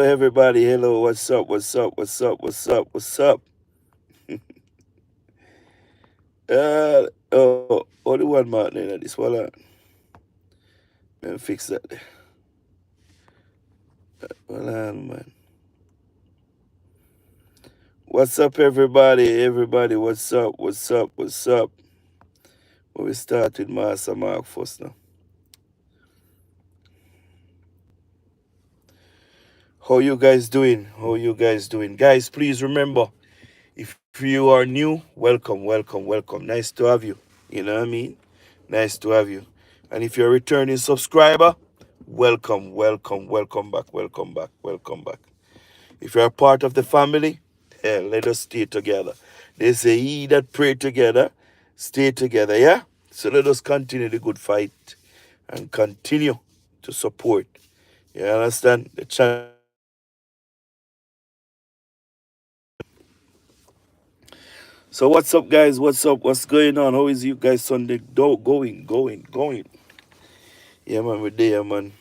everybody. Hello, what's up? What's up? What's up? What's up? What's up? Only one man in this one. Man, fix that. Hold on, man. What's up, everybody? Everybody, what's up? What's up? What's up? Well, we start with Master Mark first now. How you guys doing? How you guys doing? Guys, please remember, if you are new, welcome, welcome, welcome. Nice to have you. You know what I mean? Nice to have you. And if you're a returning subscriber, welcome, welcome, welcome back, welcome back, welcome back. If you're a part of the family, let us stay together. They say, he that pray together, stay together, yeah? So let us continue the good fight and continue to support. You understand? The channel. So what's up, guys? What's up? What's going on? How is you guys Sunday going? Yeah, man, we're there, man.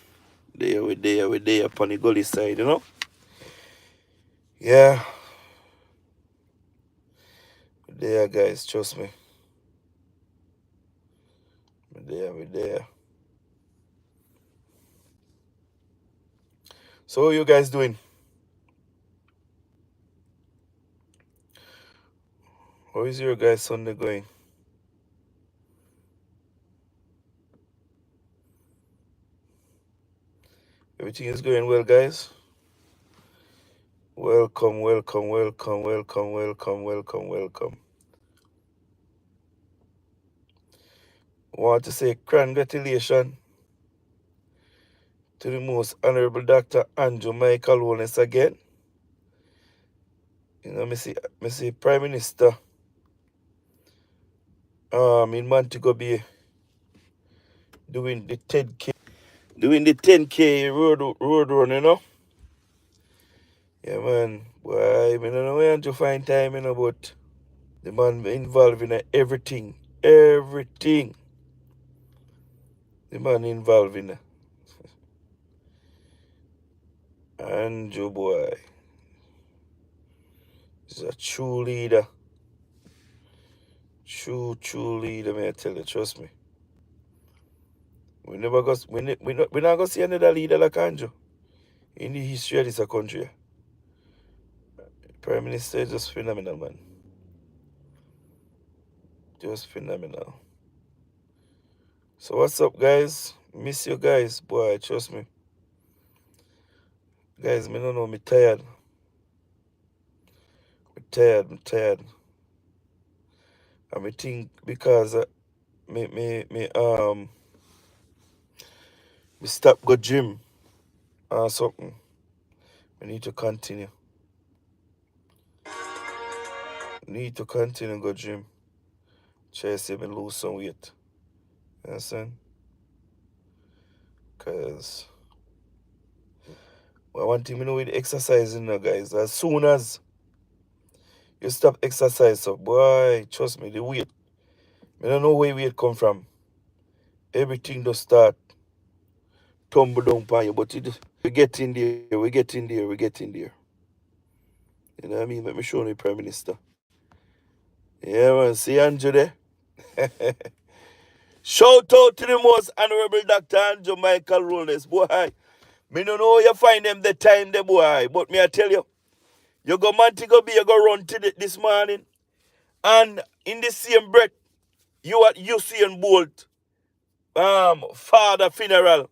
We're there upon the gully side, you know? Yeah, we're there, guys. Trust me. We're there. So how you guys doing? How is your guys Sunday going? Everything is going well, guys? Welcome, welcome, welcome, welcome, welcome, welcome, welcome. I want to say congratulations to the most honorable Dr. Andrew Michael Holness again. You know, me see Prime Minister in Montego Bay doing the 10K road run, you know? Yeah, man. Boy, I don't know where to find time, you know, but the man involved in everything. Everything. The man involved in Andrew, boy. He's a true leader. True leader, man. I tell you, trust me. We never go, we not gonna see another leader like Andrew in the history of this country. Prime Minister is just phenomenal, man. Just phenomenal. So what's up, guys? Miss you guys, boy. Trust me, guys. Me don't know. Me tired. Me tired. And me think because me stop go gym or something. We need to continue. Need to continue go gym. Try to see me lose some weight. You understand? Cause one thing me know with exercising now, guys. As soon as you stop exercise, so boy, trust me, the weight. I don't know where weight come from. Everything just start tumble down upon you, but we get in there, we get in there, we get in there. You know what I mean? Let me show you Prime Minister. Yeah, man. See Andrew there? Shout out to the most honorable Dr. Andrew Michael Holness, boy. Me don't know how you find them the time, the boy. But me I tell you, you go Montego Bay, you go run to this morning. And in the same breath, you at Usain Bolt, father funeral.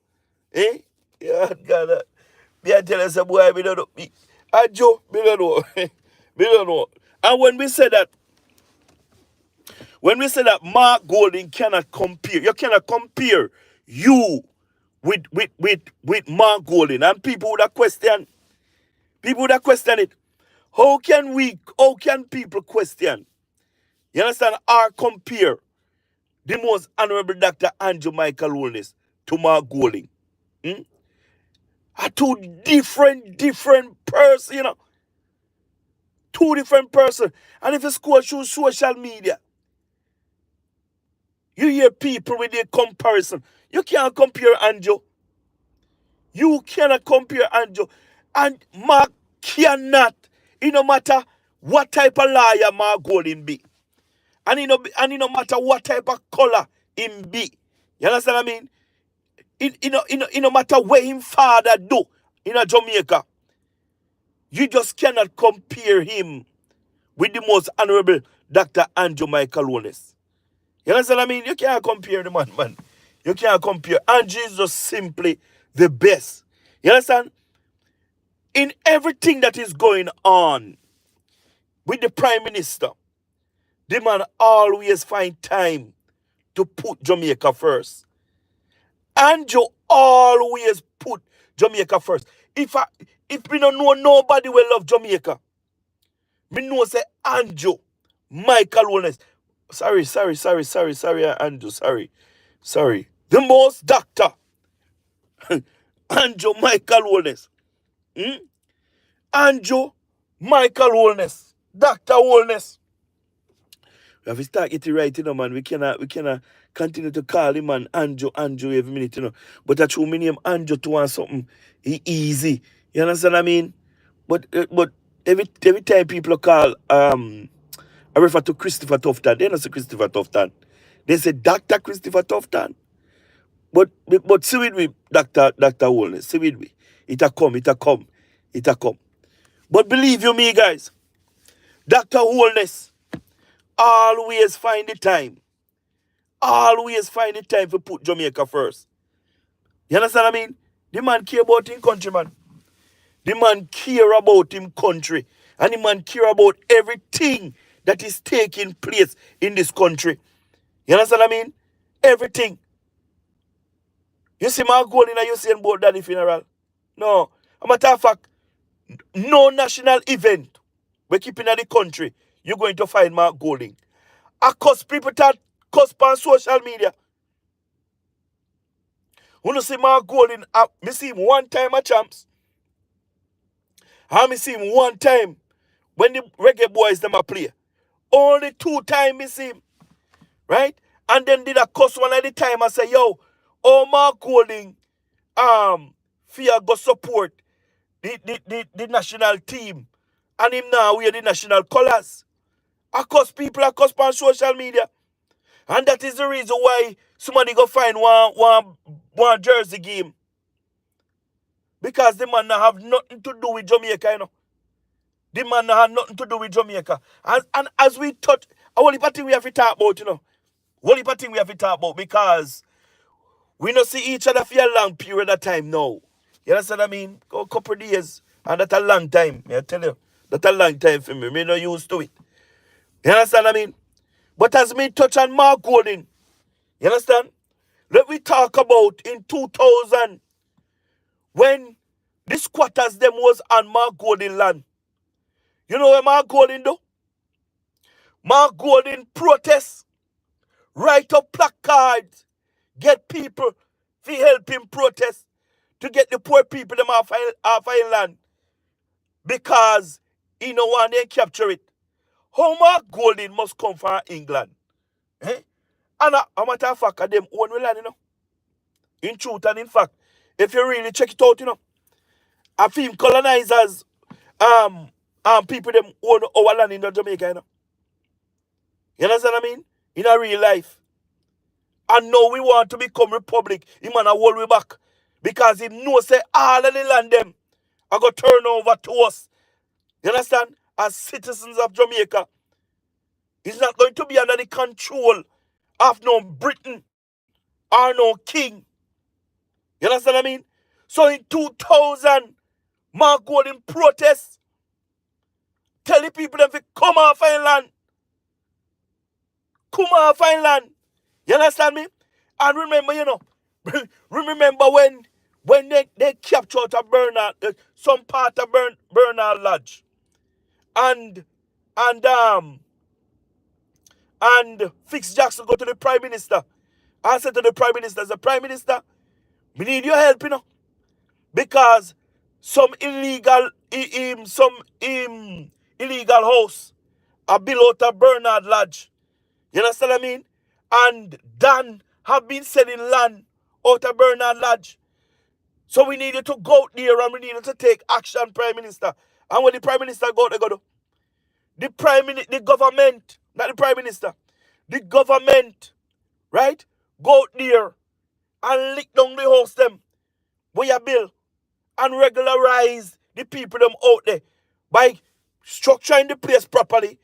Eh? Yeah, God. Me I tell you, say, boy, me don't know. Joe, me don't know. Me don't know. And when we say that Mark Golding cannot compare, you cannot compare you with Mark Golding. And people would have question it. How can people question? You understand? Or compare the most honorable Dr. Andrew Michael Holness to Mark Golding. Hmm? Are two different person, you know. Two different person. And if you scroll through social media, you hear people with their comparison. You can't compare Andrew. You cannot compare Andrew. And Mark cannot, it no matter what type of liar Mark Golding be. And it no matter what type of color him be. You understand what I mean? It no matter what him father do in a Jamaica. You just cannot compare him with the most honorable Dr. Andrew Michael Wallace. You understand what I mean? You can't compare the man. You can't compare. Andrew is just simply the best. You understand? In everything that is going on with the Prime Minister, the man always find time to put Jamaica first. Andrew always put Jamaica first. If we don't know nobody will love Jamaica, me know say Andrew Michael Wellness. Sorry, Andrew. Sorry. The most doctor. Andrew Michael Wellness. Andrew Michael Wellness. Dr. Wellness. We have to start getting right, man. We cannot continue to call him man Andrew every minute, But I true me name Andrew to want something easy. You understand what I mean? But every time people call I refer to Christopher Tufton. They don't say Christopher Tufton. They say Dr. Christopher Tufton. But see with me, Dr. Wellness. See with me. It'll come. But believe you me, guys, Dr. Wellness always find the time to put Jamaica first. You understand what I mean? The man care about him country, man. The man care about him country. And the man care about everything that is taking place in this country. You understand what I mean? Everything. You see my goal in a Usain Bolt Daddy funeral? No. As a matter of fact, no national event we're keeping in the country, you're going to find Mark Golding. I cause people that cuss on social media. When you see Mark Golding, I see him one time at Champs. I see him one time when the reggae boys them a play. Only 2 times I see him. Right? And then did a cuss one at the time. I say, yo, Mark Golding fear go support the national team. And him now wear the national colours. I cuss people, I cuss on social media. And that is the reason why somebody go find one jersey game. Because the man have nothing to do with Jamaica, The man have nothing to do with Jamaica. And as we touch, only thing we have to talk about, Only thing we have to talk about because we don't see each other for a long period of time now. You understand what I mean? Go a couple of days. And that's a long time. I tell you. That's a long time for me. Me not used to it. You understand what I mean? But as me touch on Mark Golding, you understand? Let me talk about in 2000 when the squatters them was on Mark Golding land. You know what Mark Golding do? Mark Golding protest, write up placards, get people to help him protest to get the poor people them off land because he no want them capture it. How Mark Golding must come from England. Eh? And a matter of fact, them own land, In truth and in fact, if you really check it out, I feel colonizers, people them own our land in Jamaica, You understand what I mean? In a real life. And now we want to become republic. Him and a hold we back. Because he knows say all of the land them are going to turn over to us. You understand? As citizens of Jamaica. It's not going to be under the control of no Britain or no king. You understand what I mean? So in 2000, Mark Golding protest. Tell the people them to come off land. Come off land. You understand me? And remember, remember when they captured a Bernard, some part of Bernard Lodge. And Fitz Jackson go to the Prime Minister. I said to the Prime Minister, as a Prime Minister, we need your help, Because some illegal house are built out of Bernard Lodge. You understand what I mean? And Dan have been selling land out of Bernard Lodge. So we needed to go out there and we needed to take action, Prime Minister. And when the Prime Minister go out, they go to the government, not the Prime Minister, the government, right? Go out there and lick down the house them with your bill and regularize the people them out there by structuring the place properly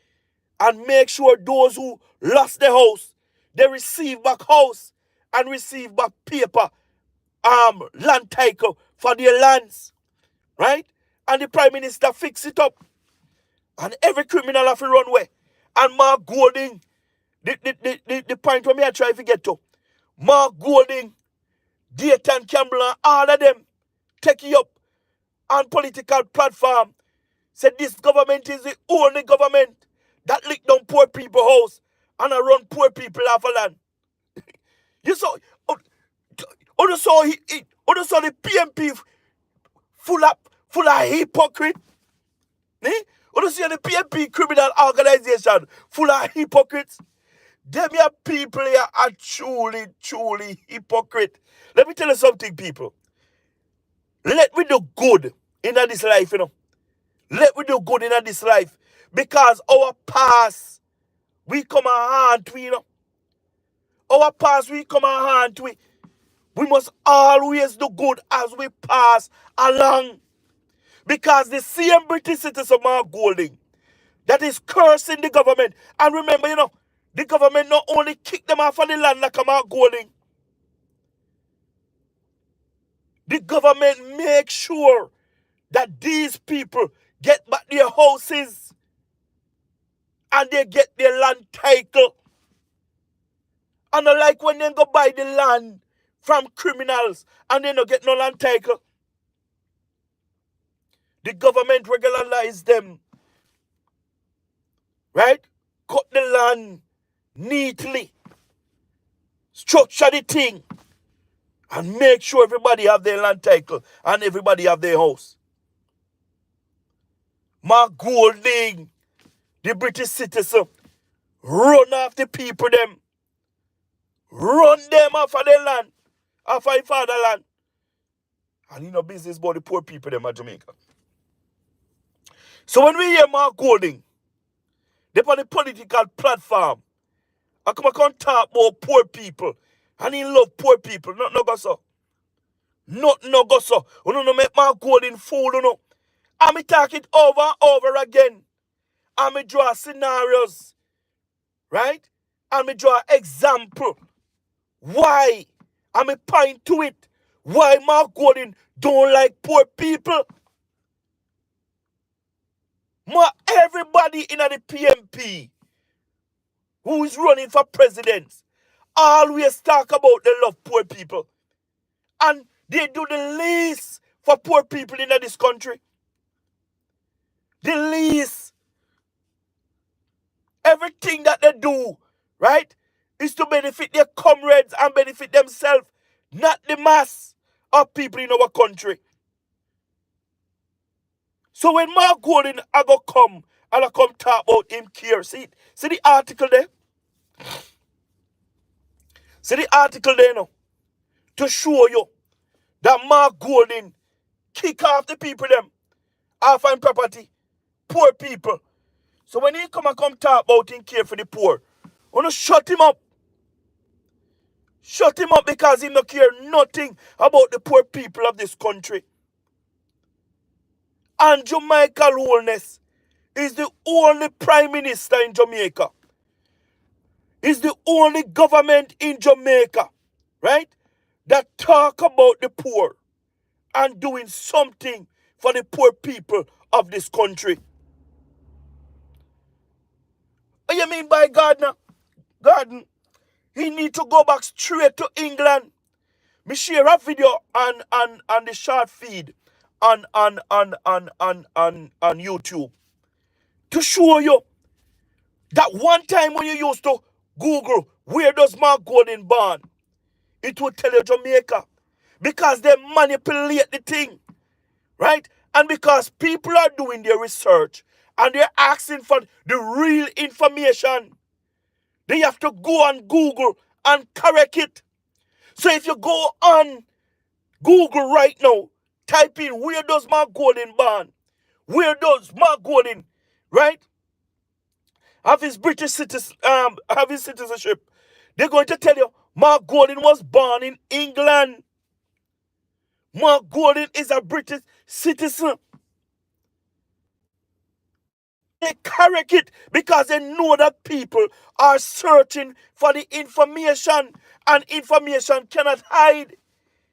and make sure those who lost their house, they receive back house and receive back paper, land title for their lands, right? And the Prime Minister fix it up. And every criminal have to run away. And Mark Golding, the point where me I try to get to, Mark Golding, Dayton Campbell, and all of them take you up on political platform. Said this government is the only government that lick down poor people house and I run poor people off of land. You saw, saw the PMP full of hypocrite. Eh? You see the PMP criminal organization full of hypocrites. Them here people here are truly hypocrite. Let me tell you something, people. Let me do good in this life, you know. Let me do good in this life. Because our past, we come on to, you know. Our past, we come on to it. We must always do good as we pass along. Because the same British citizen Mark Golding that is cursing the government. And remember, you know, the government not only kick them off of the land like Mark Golding. The government make sure that these people get back their houses and they get their land title. And not like when they go buy the land from criminals and they don't get no land title. The government regularize them. Right? Cut the land neatly. Structure the thing. And make sure everybody have their land title and everybody have their house. Mark Golding, the British citizen, run off the people them. Run them off of their land. Off of their fatherland. And he no business about the poor people them at Jamaica. So when we hear Mark Golding, they on the political platform, I come talk about poor people. And he love poor people. Not no go so. Not no go so. You know make Mark Golding fool, you know. And me talk it over and over again. And me draw scenarios. Right? And me draw example. Why? And me point to it. Why Mark Golding don't like poor people. Everybody in the PMP who is running for president always talk about they love poor people. And they do the least for poor people in this country. The least. Everything that they do, right, is to benefit their comrades and benefit themselves, not the mass of people in our country. So when Mark Golding I go come and I come talk about him care, see the article there? See the article there now? To show you that Mark Golding kick off the people them off on property, poor people. So when he come talk about him care for the poor, I want to shut him up. Shut him up because he don't care nothing about the poor people of this country. And Jamaica Holness is the only prime minister in Jamaica. Is the only government in Jamaica, right, that talk about the poor and doing something for the poor people of this country. What you mean by Gordon? He need to go back straight to England. Me share a video on the short feed on YouTube to show you that one time when you used to Google where does Mark Golding born, it will tell you Jamaica. Because they manipulate the thing. Right? And because people are doing their research and they're asking for the real information, they have to go on Google and correct it. So if you go on Google right now. Type in where does Mark Golding born? Where does Mark Golding, right, have his British have his citizenship? They're going to tell you Mark Golding was born in England. Mark Golding is a British citizen. They correct it because they know that people are searching for the information, and information cannot hide.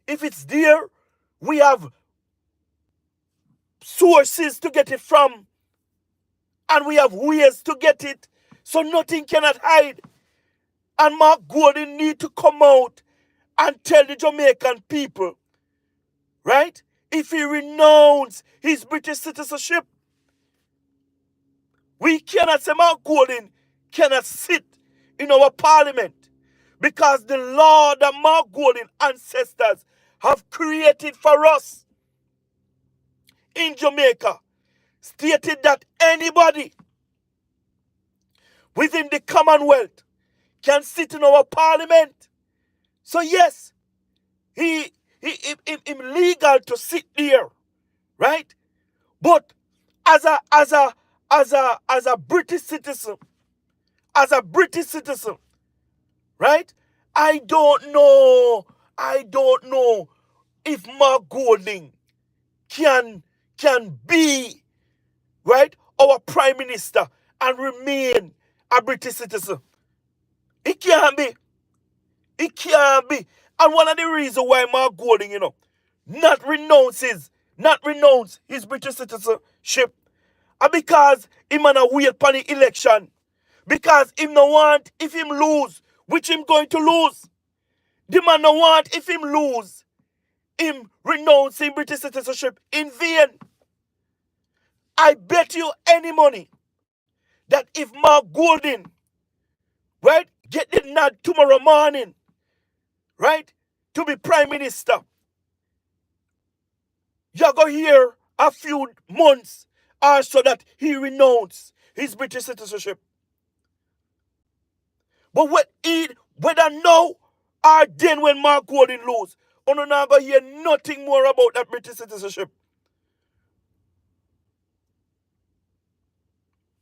If it's there, we have sources to get it from, and we have ways to get it, so nothing cannot hide. And Mark Golding need to come out and tell the Jamaican people, right? If he renounces his British citizenship, we cannot say Mark Golding cannot sit in our parliament, because the law that Mark Golding ancestors have created for us in Jamaica stated that anybody within the Commonwealth can sit in our parliament. So yes, he legal to sit there, right? But as a British citizen, right? I don't know if Mark Golding can be, right, our prime minister and remain a British citizen. It can't be. It can't be. And one of the reasons why Mark Golding, not renounce his British citizenship, and because he man a wait for the election. Because him no want if him lose, which him going to lose. The man no want if him lose, him renouncing British citizenship in vain. I bet you any money that if Mark Golding, right, get the nod tomorrow morning, right, to be prime minister, you're going to hear a few months after that he renounced his British citizenship. But whether now or then when Mark Golding lose, you're not going to hear nothing more about that British citizenship.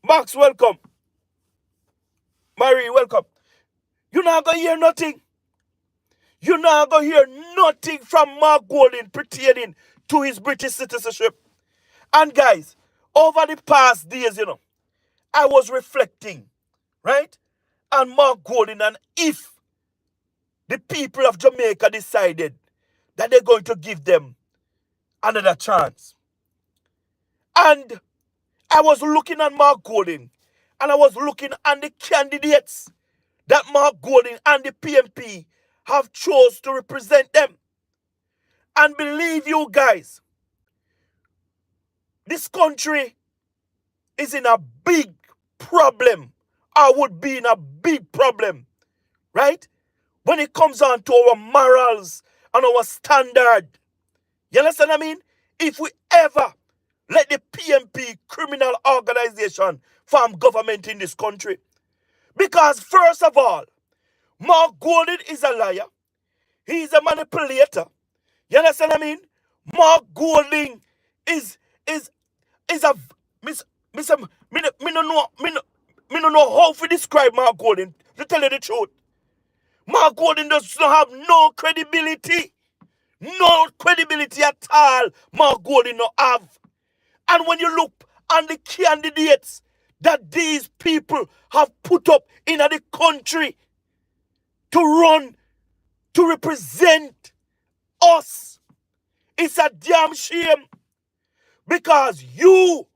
Max, welcome. Marie, welcome. You're not going to hear nothing. You're not going to hear nothing from Mark Golding pertaining to his British citizenship. And guys, over the past days, I was reflecting, right, on Mark Golding, and if the people of Jamaica decided that they're going to give them another chance. And I was looking at Mark Golding, and I was looking at the candidates that Mark Golding and the PMP have chose to represent them. And believe you guys, this country is in a big problem, or would be in a big problem, right? When it comes on to our morals and our standard. You understand what I mean? If we ever let the PMP criminal organization form government in this country. Because first of all, Mark Golding is a liar. He's a manipulator. You understand what I mean? Mark Golding is a me don't know how to describe Mark Golding, to tell you the truth. Mark Golding does not have no credibility. No credibility at all. Mark Golding no have. And when you look on the candidates that these people have put up in the country to run, to represent us, it's a damn shame. Because you,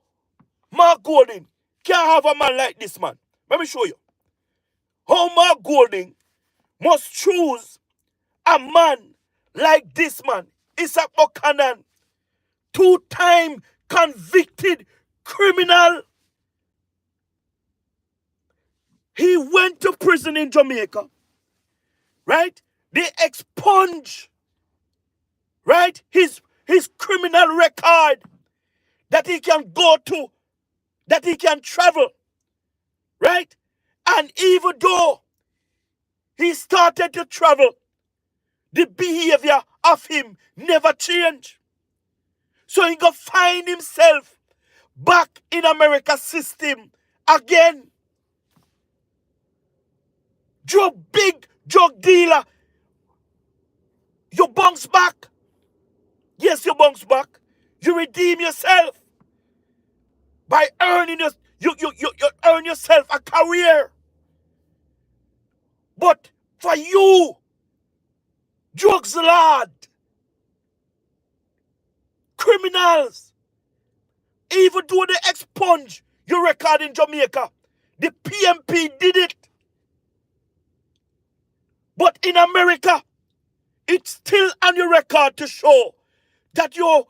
Mark Golding, can't have a man like this man. Let me show you. How Mark Golding must choose a man like this man, Isaac Buchanan, 2-time convicted criminal. He went to prison in Jamaica, right? They expunge, right, his criminal record, that he can go to, that he can travel, right? And even though he started to travel, the behavior of him never change. So he go find himself back in America system again. Big drug dealer. You bounce back. Yes, you bounce back. You redeem yourself by earning you earn yourself a career. But for you, drugs lord, criminals, even though they expunge your record in Jamaica, the PMP did it. But in America, it's still on your record to show that you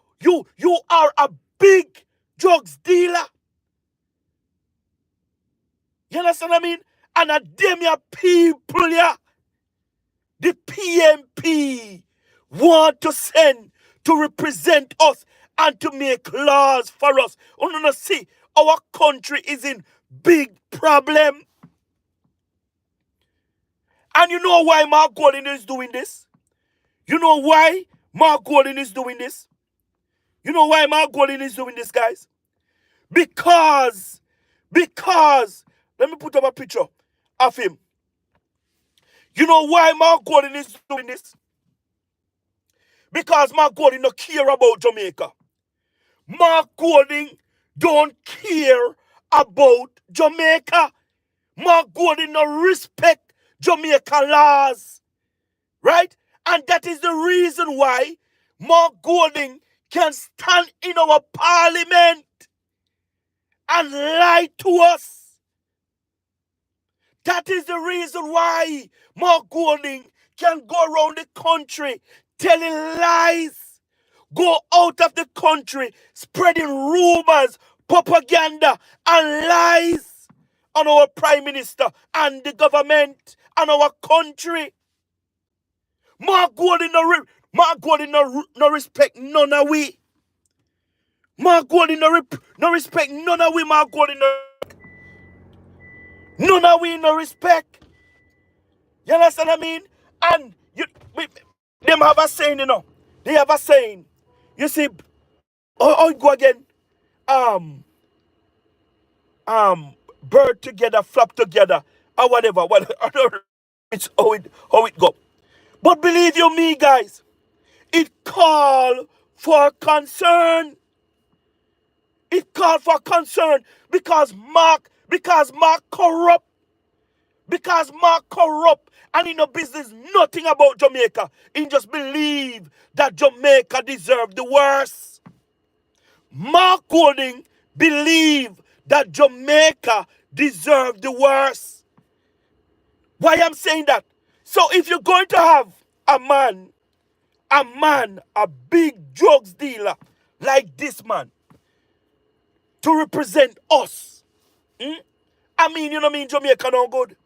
are a big drugs dealer. You understand what I mean? And a damn your people, yeah, the PMP want to send to represent us and to make laws for us. Oh, no, see, our country is in big problem. And you know why Mark Gordon is doing this? You know why Mark Gordon is doing this? You know why Mark Gordon is doing this, guys? Because, let me put up a picture of him. You know why Mark Gordon is doing this? Because Mark Gordon don't care about Jamaica. Mark Gordon don't care about Jamaica. Mark Gordon don't respect Jamaica laws. Right? And that is the reason why Mark Gordon can stand in our parliament and lie to us. That is the reason why Mark Gordon can go around the country telling lies, go out of the country spreading rumors, propaganda, and lies on our Prime Minister and the government and our country. Mark Gordon no respect none of we. Mark Gordon no respect none of we. Mark Gordon none of we no respect. You understand what I mean? And them have a saying, you know. They have a saying. You see, oh go again. Bird together, flap together, or whatever. Well, it's how it go. But believe you me, guys, it call for concern. It called for concern because Mark corrupt. Because Mark corrupt and he no business nothing about Jamaica. He just believe that Jamaica deserve the worst. Mark Gordon believe that Jamaica deserve the worst. Why I'm saying that? So if you're going to have a big drugs dealer like this man to represent us, I mean, you know mean Jamaica no good.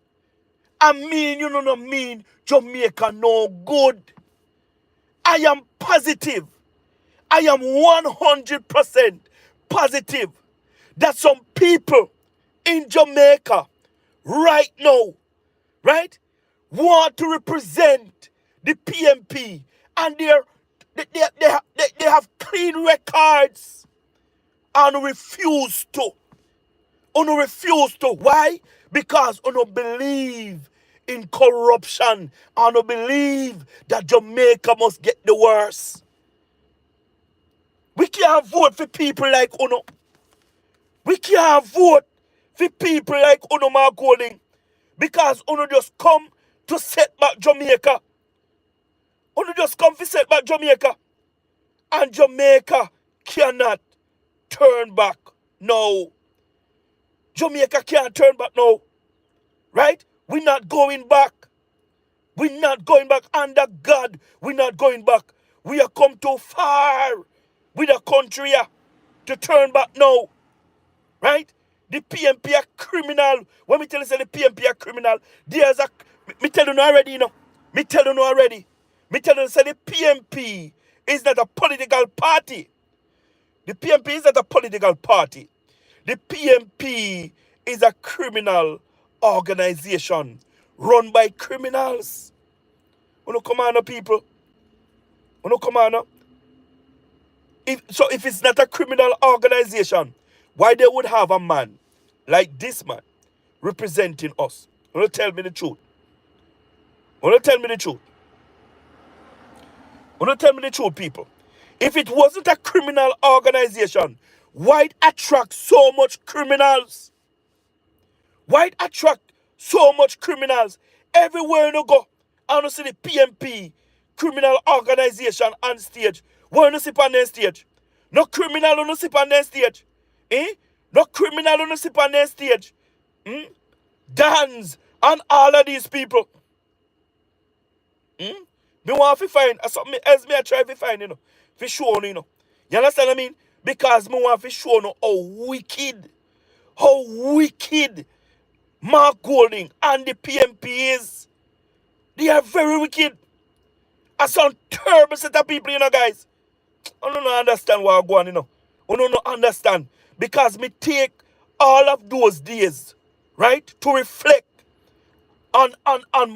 I mean, you know mean Jamaica no good. I am positive. I am 100% positive that some people in Jamaica right now, right, want to represent the PMP and they have clean records and refuse to. Why? Because you don't believe in corruption and you believe that Jamaica must get the worst. We can't vote for people like Uno. We can't vote for people like Uno Mark Gordon because Uno just come to set back Jamaica. Uno just come to set back Jamaica. And Jamaica cannot turn back. No. Jamaica can't turn back now. Right? We're not going back. We're not going back. Under God, we're not going back. We have come too far with the country to turn back now. Right? The PMP are criminal. When me tell you say the PMP are criminal, there's a... Me tell you already, you know. Me tell you already. Me tell you say the PMP is not a political party. The PMP is not a political party. The PMP is a criminal organization run by criminals. You know, come on, people. Oh no, come on now. If it's not a criminal organization, why they would have a man like this man representing us? You want to tell me the truth? You want to tell me the truth? You want to tell me the truth, people? If it wasn't a criminal organization, why it attract so much criminals? Why it attract so much criminals? Everywhere you go, I don't see the PMP criminal organization on stage. Why you sit on their stage? No criminal on sit on their stage. Eh? No criminal on sit on their stage. Hmm? Dance and all of these people. Hmm? Me want to find something else me I try to find, you know. For show, you know. You understand what I mean? Because me want to show you how wicked Mark Golding and the PMP is. They are very wicked. I sound terrible set of people, you know, guys. I don't understand what I'm going, you know. I don't understand. Because me take all of those days, right, to reflect on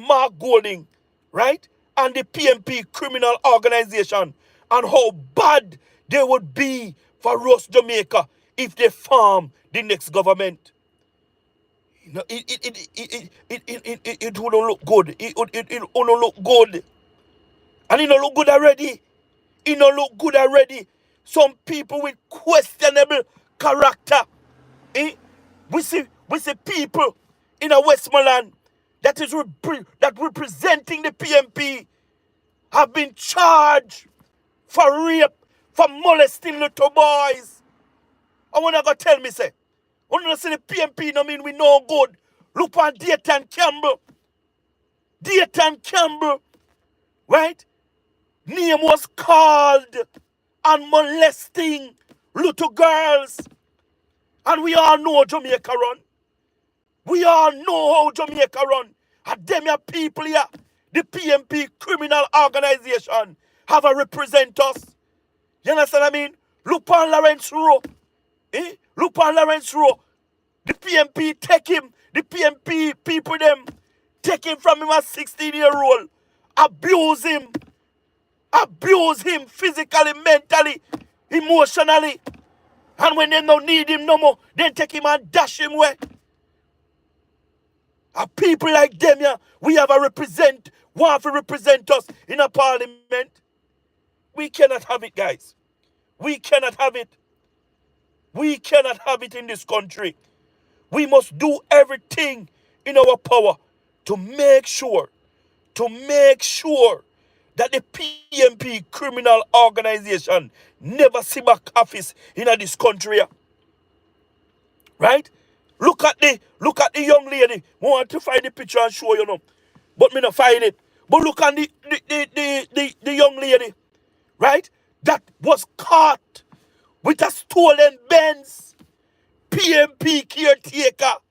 Mark Golding, right, and the PMP criminal organization, and how bad they would be for us Jamaica if they form the next government. You know, it wouldn't look good. It wouldn't look good. And it don't look good already. It don't look good already. Some people with questionable character. Eh? We see people in a Westmoreland that is representing the PMP have been charged for rape, for molesting little boys. I want to go tell me, say, I want to say the PMP no mean we no good. Look on Dayton Campbell. Dayton Campbell, right? Name was called and molesting little girls. And we all know Jamaica run. We all know how Jamaica run. And them here people here, the PMP criminal organization, have a represent us. You understand what I mean? Look on Lawrence Rowe. Eh? Look on Lawrence Rowe. The PMP take him. The PMP people them take him from him as 16-year-old. Abuse him. Abuse him physically, mentally, emotionally. And when they don't need him no more, then take him and dash him away. And people like them here, we have want to represent us in a parliament. We cannot have it, guys. We cannot have it. We cannot have it in this country. We must do everything in our power to make sure that the PMP criminal organization never see back office in this country. Right? Look at the young lady. I want to find the picture and show you, but me not find it. But look at the young lady, right? That was caught with a stolen Benz. PMP caretaker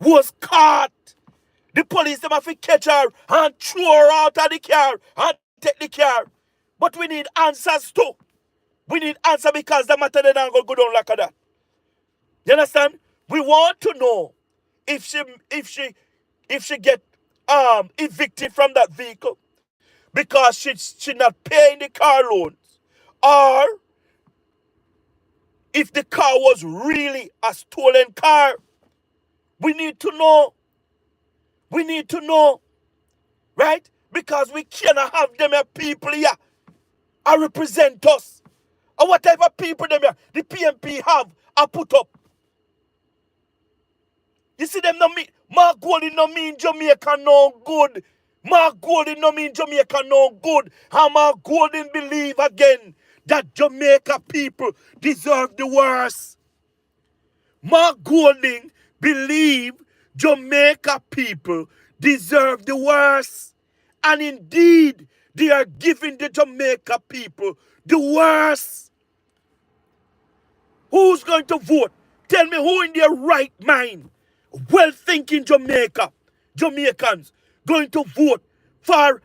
was caught. The police them have to catch her and throw her out of the car and take the car. But we need answers too. We need answers because the matter they not going to go down like that. You understand? We want to know if she get evicted from that vehicle because she not paying the car loans, or if the car was really a stolen car. We need to know. We need to know, right? Because we cannot have them here people here and represent us. And what type of people them here the PMP have and put up? You see them no mean, Mark Golding no mean Jamaica no good. Mark Golding no mean Jamaica no good. And Mark Golding believe again that Jamaica people deserve the worst. Mark Golding believe Jamaica people deserve the worst. And indeed, they are giving the Jamaica people the worst. Who's going to vote? Tell me who in their right mind, well-thinking Jamaicans, going to vote for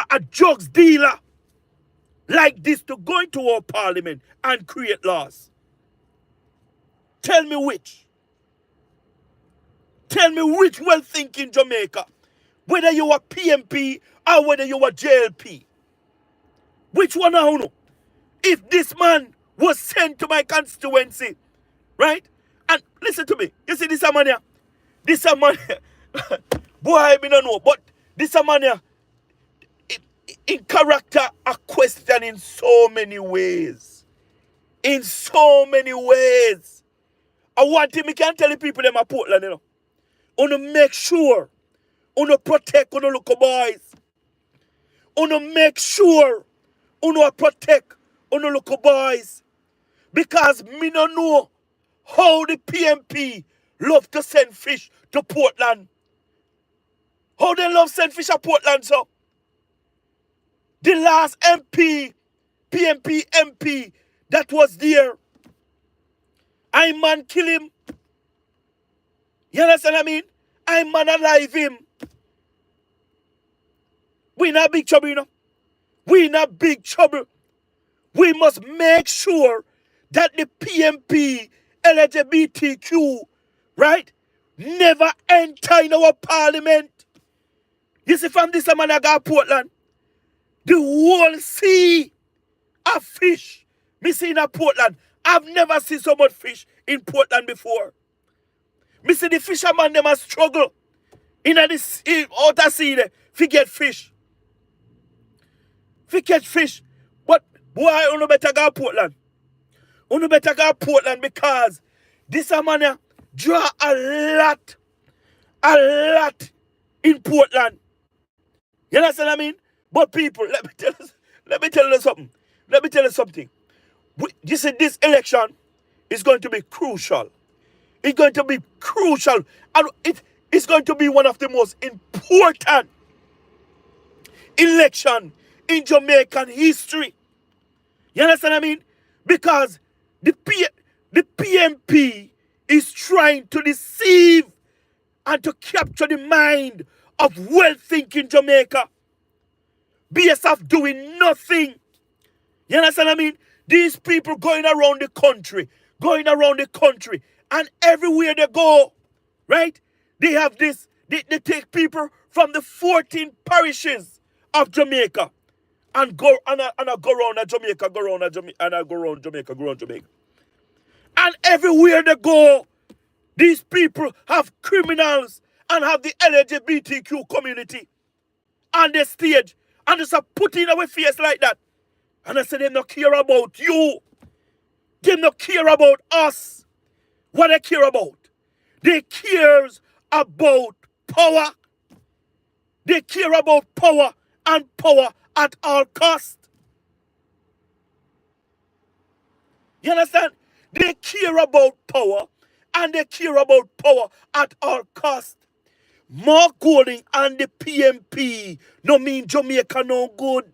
a drugs dealer like this to go into our parliament and create laws? Tell me which. Tell me which well-thinking Jamaica, whether you are PMP or whether you are JLP. Which one I know? If this man was sent to my constituency, right? And listen to me. You see this a man here? This a man here. Boy, I don't know. But this a man here, in character, a question in so many ways. In so many ways. I want him, I can tell the people in my Portland, you know. Wanna make sure, wanna protect on the local boys. Wanna make sure, wanna protect on the local boys. Because me no know how the PMP love to send fish to Portland. How they love send fish to Portland, so. The last MP, PMP MP that was there, I man kill him. You understand what I mean? I man alive him. We in a big trouble, you know. We in a big trouble. We must make sure that the PMP, LGBTQ, right, never enter in our parliament. You see, from this man I got Portland, the whole sea of fish me see in a Portland. I've never seen so much fish in Portland before. Me see the fishermen them a struggle in this outer sea there to get fish. To catch fish. But boy, you better go Portland. You better go Portland because this man here draw a lot in Portland. You understand what I mean? But people, let me tell you something. Let me tell you something. You see, this election is going to be crucial. It's going to be crucial. And it's going to be one of the most important election in Jamaican history. You understand what I mean? Because the PMP is trying to deceive and to capture the mind of well-thinking Jamaica. BSF doing nothing. You understand what I mean? These people going around the country, and everywhere they go, right? They have this, they take people from the 14 parishes of Jamaica and go and go around Jamaica, go around Jamaica. And everywhere they go, these people have criminals and have the LGBTQ community on the stage. And just put in our face like that. And I said, they don't care about you. They don't care about us. What they care about? They cares about power. They care about power and power at all cost. You understand? They care about power and they care about power at all cost. Mark Golding and the PMP no mean Jamaica no good.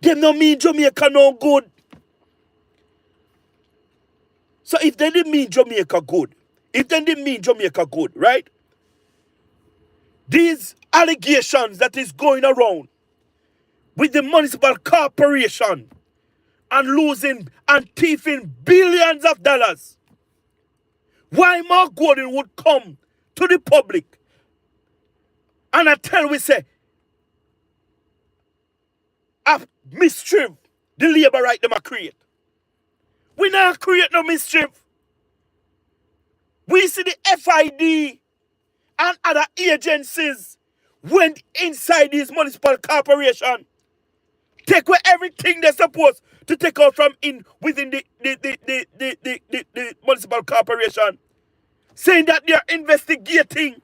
Them no mean Jamaica no good. So if they didn't mean Jamaica good, right? These allegations that is going around with the municipal corporation and losing and thieving billions of dollars, why Mark Golding would come to the public and I tell we say, a mischief, the labor right them a create. We not create no mischief. We see the FID and other agencies went inside these municipal corporation, take away everything they're supposed to take out from within the municipal corporation, saying that they are investigating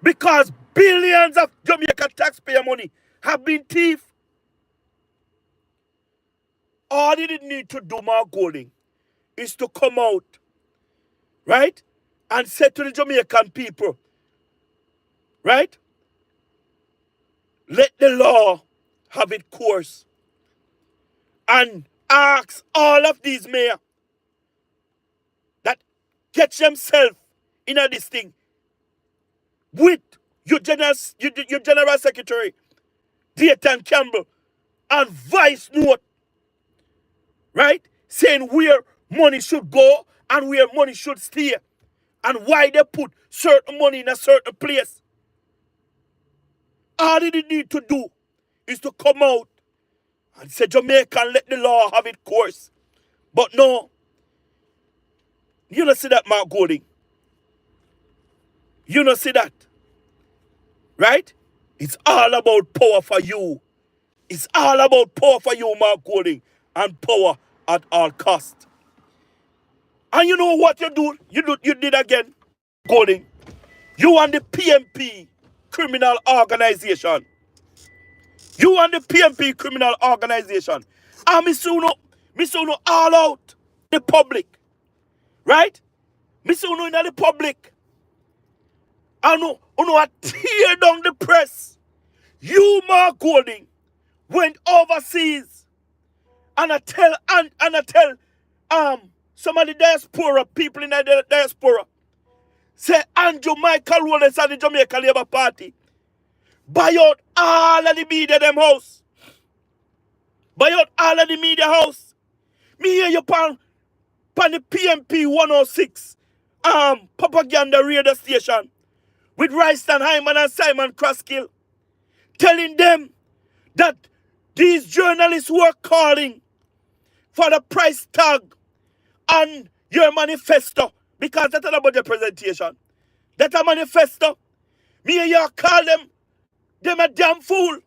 because billions of Jamaican taxpayer money have been thieved. All they need to do, Mark Golding, is to come out, right, and say to the Jamaican people, right, let the law have its course, and ask all of these mayors that catch themselves in this thing with your general secretary, Dayton Campbell, and vice note, right, saying where money should go and where money should stay and why they put certain money in a certain place. All they need to do is to come out and say Jamaica let the law have its course. But no, you don't see that, Mark Golding. You don't see that. Right? It's all about power for you. It's all about power for you, Mark Golding. And power at all cost. And you know what you do? You did again, Golding. You and the PMP criminal organization. You and the PMP criminal organization. And me soon all out the public. Right? Me soon in the public. And I tear down the press. You, Mark Golding, went overseas. And I tell some of the diaspora, people in the diaspora, say Andrew Michael Wallace and the Jamaica Labour Party buy out all of the media them house. Buy out all of the media house. Me hear you pan the PMP 106 propaganda radio station with Ryston Hyman and Simon Kraskill telling them that these journalists were calling for the price tag on your manifesto, because that's not about the presentation. That's a manifesto. Me and you call them a damn fool.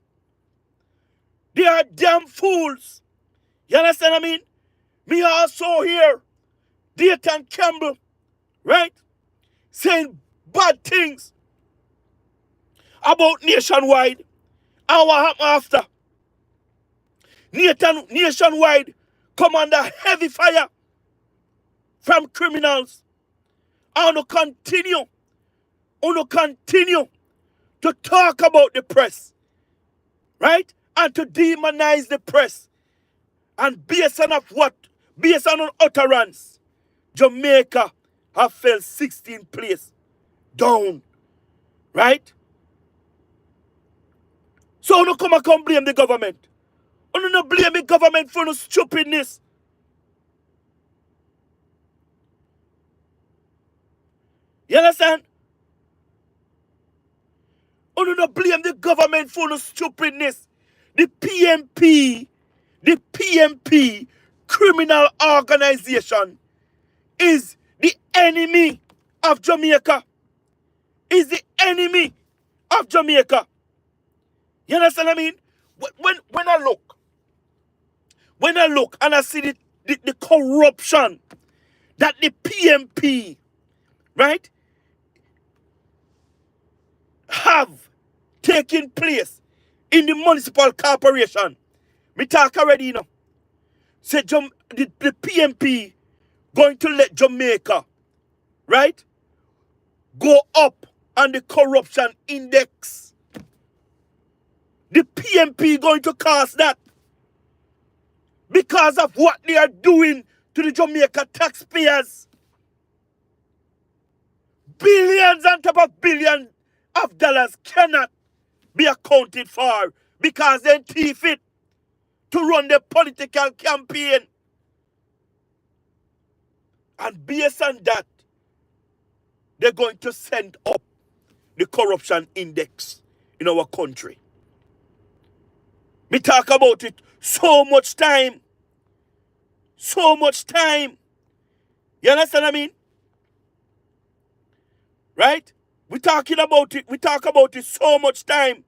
They are damn fools. You understand what I mean? Me also hear Dayton Campbell, right, saying bad things about Nationwide and what happened after. Nationwide come under heavy fire from criminals. And to continue to talk about the press, right? And to demonize the press. And based on utterance, Jamaica have fell 16th place down, right? So you come blame the government. You don't blame the government for no stupidness. You understand? You don't blame the government for no stupidness. The PMP criminal organization is the enemy of Jamaica. Is the enemy of Jamaica. You understand what I mean? When I look and I see the corruption that the PMP, right, have taken place in the municipal corporation. Me talk already, you know. Say the PMP going to let Jamaica, right, go up on the corruption index. The PMP going to cause that because of what they are doing to the Jamaica taxpayers. Billions on top of billions of dollars cannot be accounted for because they thief it to run the political campaign. And based on that, they're going to send up the corruption index in our country. We talk about it so much time. So much time. You understand what I mean? Right? We talking about it. We talk about it so much time.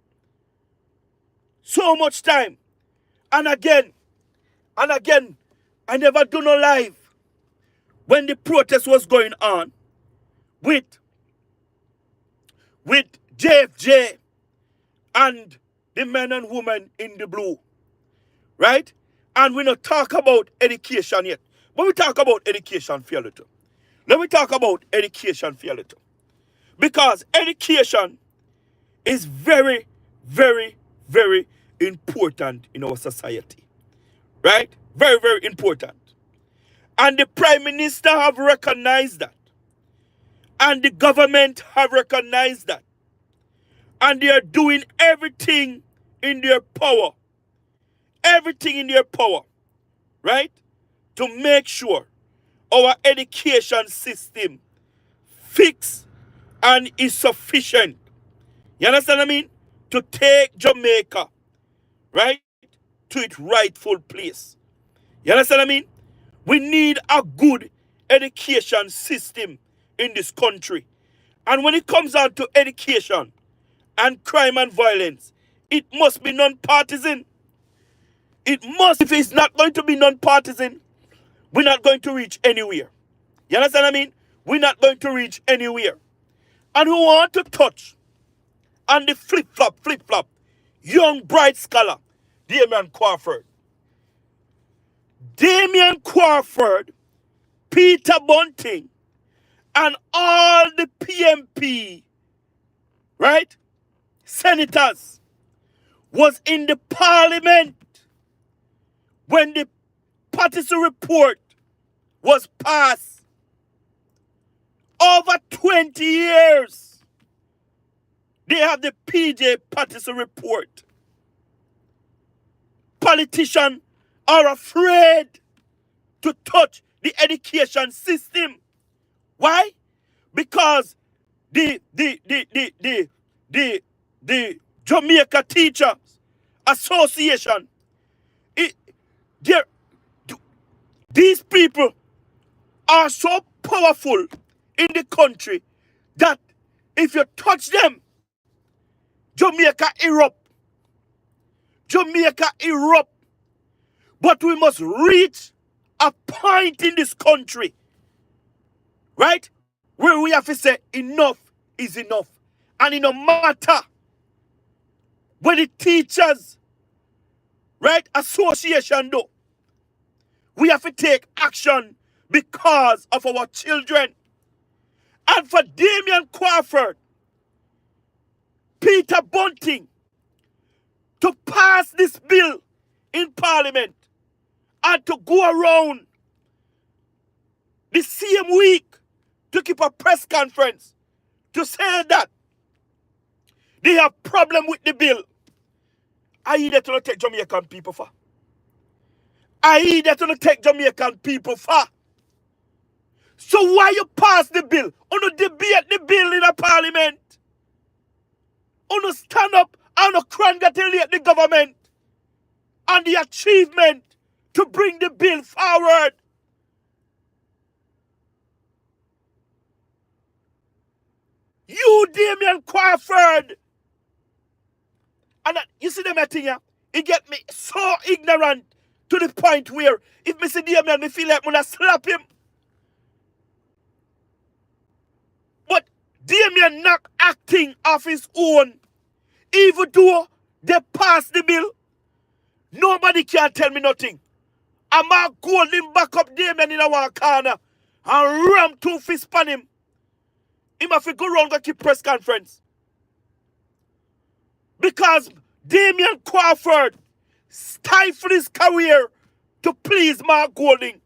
So much time. And again, I never do no live when the protest was going on with JFJ and the men and women in the blue. Right? And we don't talk about education yet. But we talk about education for a little. Let me talk about education for a little. Because education is very, very, very important in our society. Right? Very, very important. And the Prime Minister have recognized that. And the government have recognized that. And they are doing everything in their power. Everything in their power. Right? To make sure our education system fixed and is sufficient. You understand what I mean? To take Jamaica, right, to its rightful place. You understand what I mean? We need a good education system in this country. And when it comes out to education and crime and violence, it must be non-partisan. It must. If it's not going to be non-partisan, we're not going to reach anywhere. You understand what I mean? We're not going to reach anywhere. And we want to touch on the flip-flop, young bright scholar, Damian Crawford. Damian Crawford, Peter Bunting, and all the PMP, right, senators, was in the parliament when the Patterson report was passed. Over 20 years, they have the PJ Patterson report. Politicians are afraid to touch the education system. Why? Because the Jamaica Teachers Association, these people are so powerful in the country that if you touch them, Jamaica erupt. Jamaica erupt. But we must reach a point in this country, right, where we have to say enough is enough. And it no matter when the teachers, right, association do, we have to take action because of our children. And for Damian Crawford, Peter Bunting, to pass this bill in Parliament and to go around the same week to keep a press conference to say that they have problem with the bill. I need to take Jamaican people for. I need to take Jamaican people for. So why you pass the bill? You debate the bill in a parliament. You stand up and congratulate the government on the achievement to bring the bill forward. You, Damian Crawford. And you see them thing here? It get me so ignorant to the point where if me see Damian, me feel like I'm going to slap him. But Damian not acting of his own. Even though they pass the bill, nobody can tell me nothing. I'm going to hold him back up Damian in our corner and ram two fists on him. He must go around and keep press conference. Because Damian Crawford stifled his career to please Mark Golding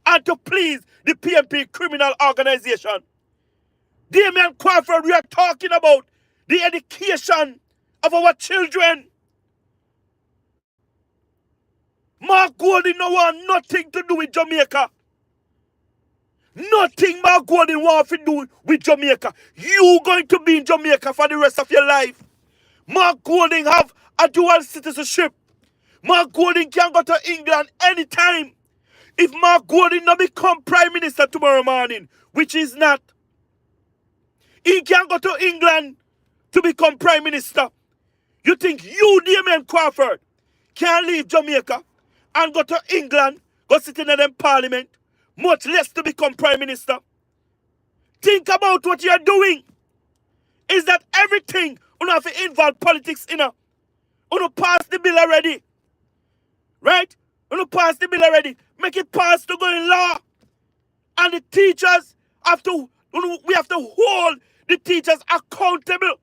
and to please the PMP criminal organization. Damian Crawford, we are talking about the education of our children. Mark Golding no want nothing to do with Jamaica. Nothing Mark Golding want to do with Jamaica. You going to be in Jamaica for the rest of your life. Mark Golding have a dual citizenship. Mark Golding can go to England anytime. If Mark Golding not become Prime Minister tomorrow morning, which is not, he can go to England to become Prime Minister. You think you, Damian Crawford, can leave Jamaica and go to England, go sit in them parliament, much less to become Prime Minister? Think about what you're doing. Is that everything you have to involve politics in? You pass the bill already. Right? You pass the bill already. Make it pass to go in law. And the teachers have to, we have to hold the teachers accountable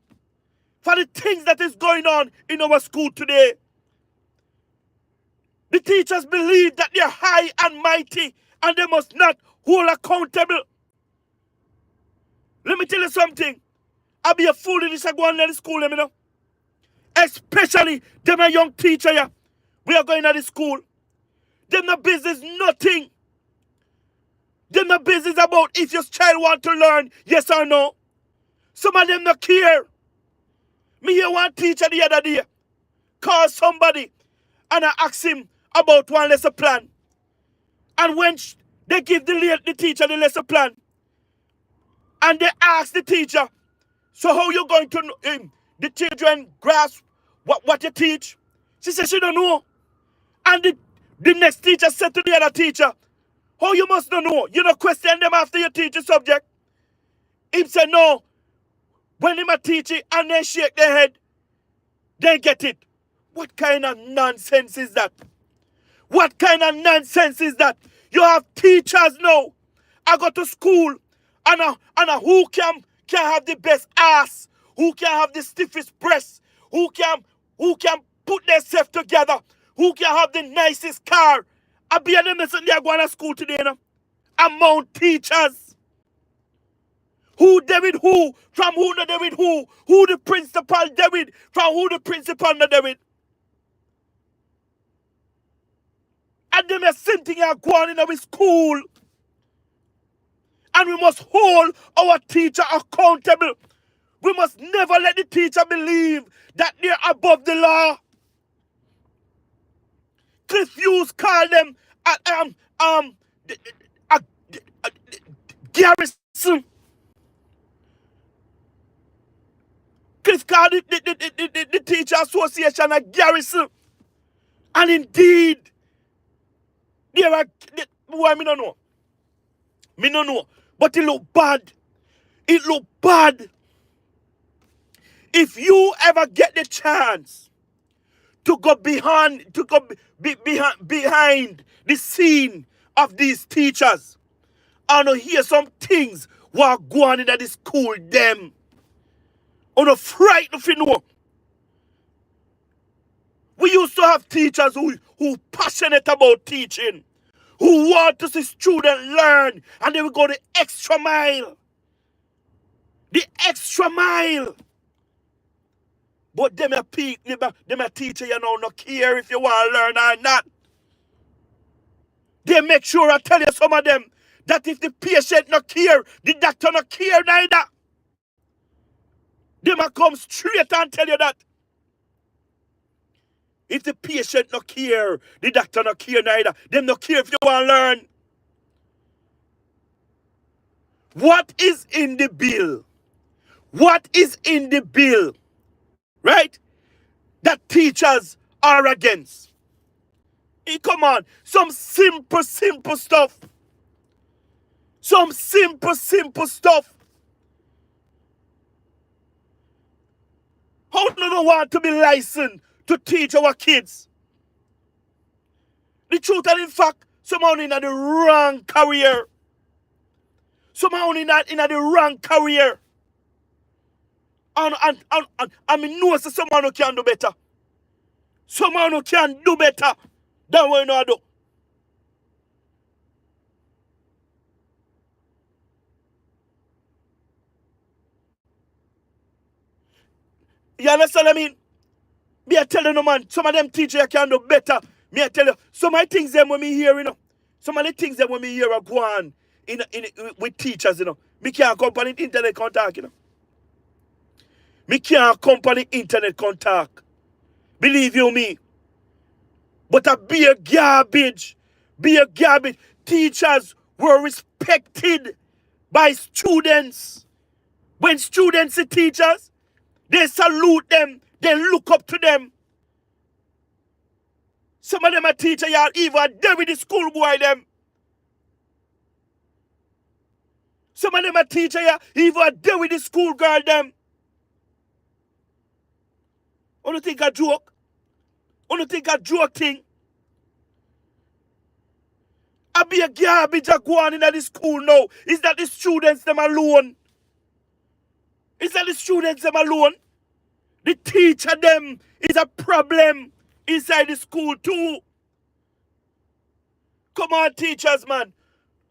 for the things that is going on in our school today. The teachers believe that they're high and mighty and they must not hold accountable. Let me tell you something. I'll be a fool if I go on to the school, you know. Especially them a young teacher, yeah. We are going to the school. Them no business nothing. Them no business about if your child want to learn, yes or no. Some of them no care. Me hear one teacher the other day call somebody and I ask him about one lesson plan. And when they give the teacher the lesson plan, and they ask the teacher, so how you going to the children grasp what you teach? She said she don't know. And the next teacher said to the other teacher, how you must not know? You don't question them after you teach the subject. He said no. When they teach it and they shake their head, they get it. What kind of nonsense is that? What kind of nonsense is that? You have teachers now. I go to school and who can have the best ass? Who can have the stiffest breasts? Who can put themselves together? Who can have the nicest car? I be a them they are going to school today, you know? Among teachers. Who David who? From who the David who? Who the principal David? From who the principal the David? And them are sitting here going in our school. And we must hold our teacher accountable. We must never let the teacher believe that they're above the law. Cliff Hughes called them garrison. Cliff called the teacher association a garrison. And indeed, there are why me don't know. Me don't know. But it look bad. It look bad. If you ever get the chance to go behind the scene of these teachers and to hear some things what go on in the school them, or no frightened if you know. We used to have teachers who passionate about teaching, who want to see students learn, and they will go the extra mile. The extra mile. But them a teacher, you know, no care if you want to learn or not. They make sure I tell you some of them that if the patient no care, the doctor no care neither. They might come straight and tell you that. If the patient no care, the doctor no care neither. Them no care if you want to learn. What is in the bill? What is in the bill? Right? That teachers are against. Come on. Some simple stuff. Some simple stuff. How do you want to be licensed to teach our kids? The truth and in fact, somehow in the wrong career. Somehow in the wrong career. And I mean, know that someone who can do better. Someone who can do better than what you know do. You understand what I mean? Me I tell you, no man, some of them teachers can do better. Me I tell you, some of the things them when me hear, you know. Some of the things them when me hear are go on with teachers, you know. Me can't come on the internet contact, you know. Me can't come on the internet contact. Believe you me. But a be a garbage. Be a garbage. Teachers were respected by students. When students see teachers, they salute them. They look up to them. Some of them are teachers, y'all even there with the schoolboy them. Some of them are teachers, y'all even there with the schoolgirl them. You don't think a joke? You don't think a joke thing? I be a garbage a go on in the school now. Is that the students them alone? Is that the students them alone? The teacher them is a problem inside the school too. Come on, teachers, man.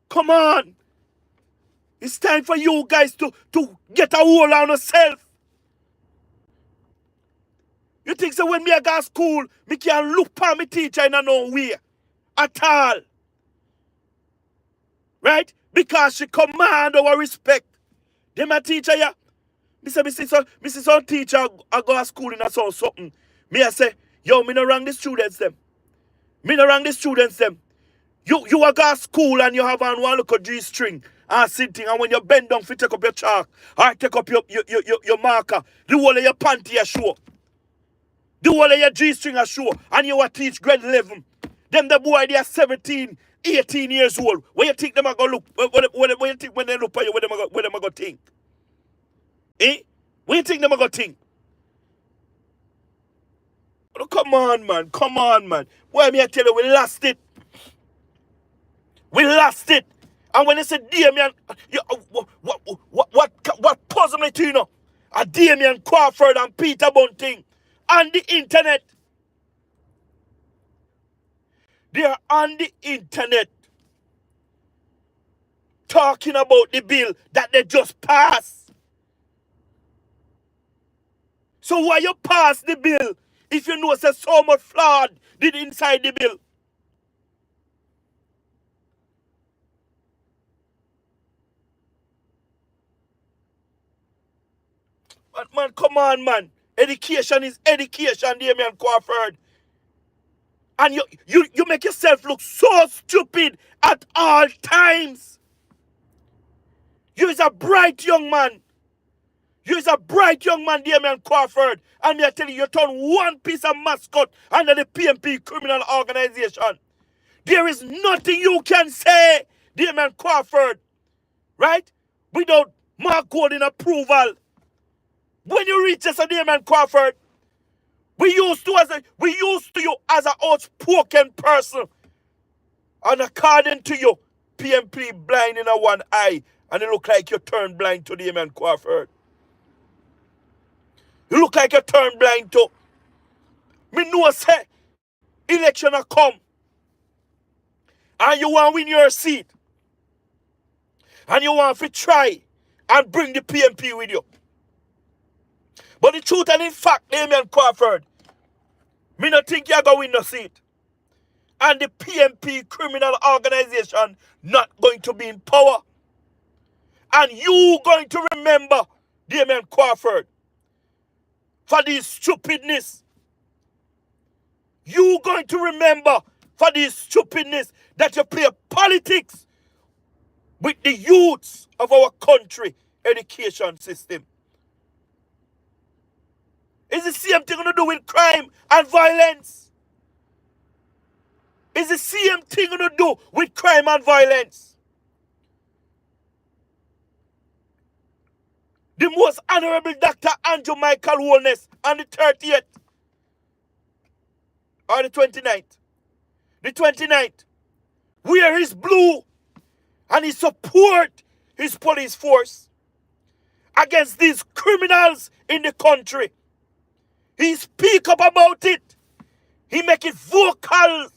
Come on. It's time for you guys to get a hold on yourself. You think so when me I go to school, me can look for my teacher in no way at all. Right? Because she command our respect. Them a teacher, yeah. Me see some teacher I go to school in a something. Me I say, yo, me no wrong the students them. Me no wrong the students them. You a go to school and you have on one look a G string and sitting, and when you bend down to take up your chalk or take up your marker, the whole of your panty a show. The whole of your G string a show, and you a teach grade 11. Them the boy they are 17, 18 years old. When you think them a go look, when you think when they look at you, when them a go think? Eh? When you think them a go think? Oh, come on, man. Come on, man. Why me I tell you, we lost it. We lost it. And when they say Damien, what puzzles me to you know? A Damien Crawford and Peter Bunting on the internet. They are on the internet talking about the bill that they just passed. So why you pass the bill if you know there's so much fraud did inside the bill? But man, come on, man. Education is education, Damien Crawford. And you make yourself look so stupid at all times. You is a bright young man. You is a bright young man, Damien Crawford. And me I tell you turn one piece of mascot under the PMP criminal organization. There is nothing you can say, Damien Crawford, right? Without Mark Golding approval. When you reach this, Damien Crawford, we used you as an outspoken person. And according to you, PMP blind in a one eye. And it look like you turned blind to Damien Crawford. You look like you turned blind to. Me know say, election a come. And you want to win your seat. And you want to try and bring the PMP with you. But the truth and in fact, Damien Crawford, me not think you're going to win no seat. And the PMP criminal organization not going to be in power. And you going to remember Damien Crawford for this stupidness. You going to remember for this stupidness that you play politics with the youths of our country education system. It's the same thing to do with crime and violence. It's the same thing to do with crime and violence. The most honorable Dr. Andrew Michael Holness on the 30th or the 29th. The 29th. Wear his blue and he support his police force against these criminals in the country. He speak up about it. He make it vocal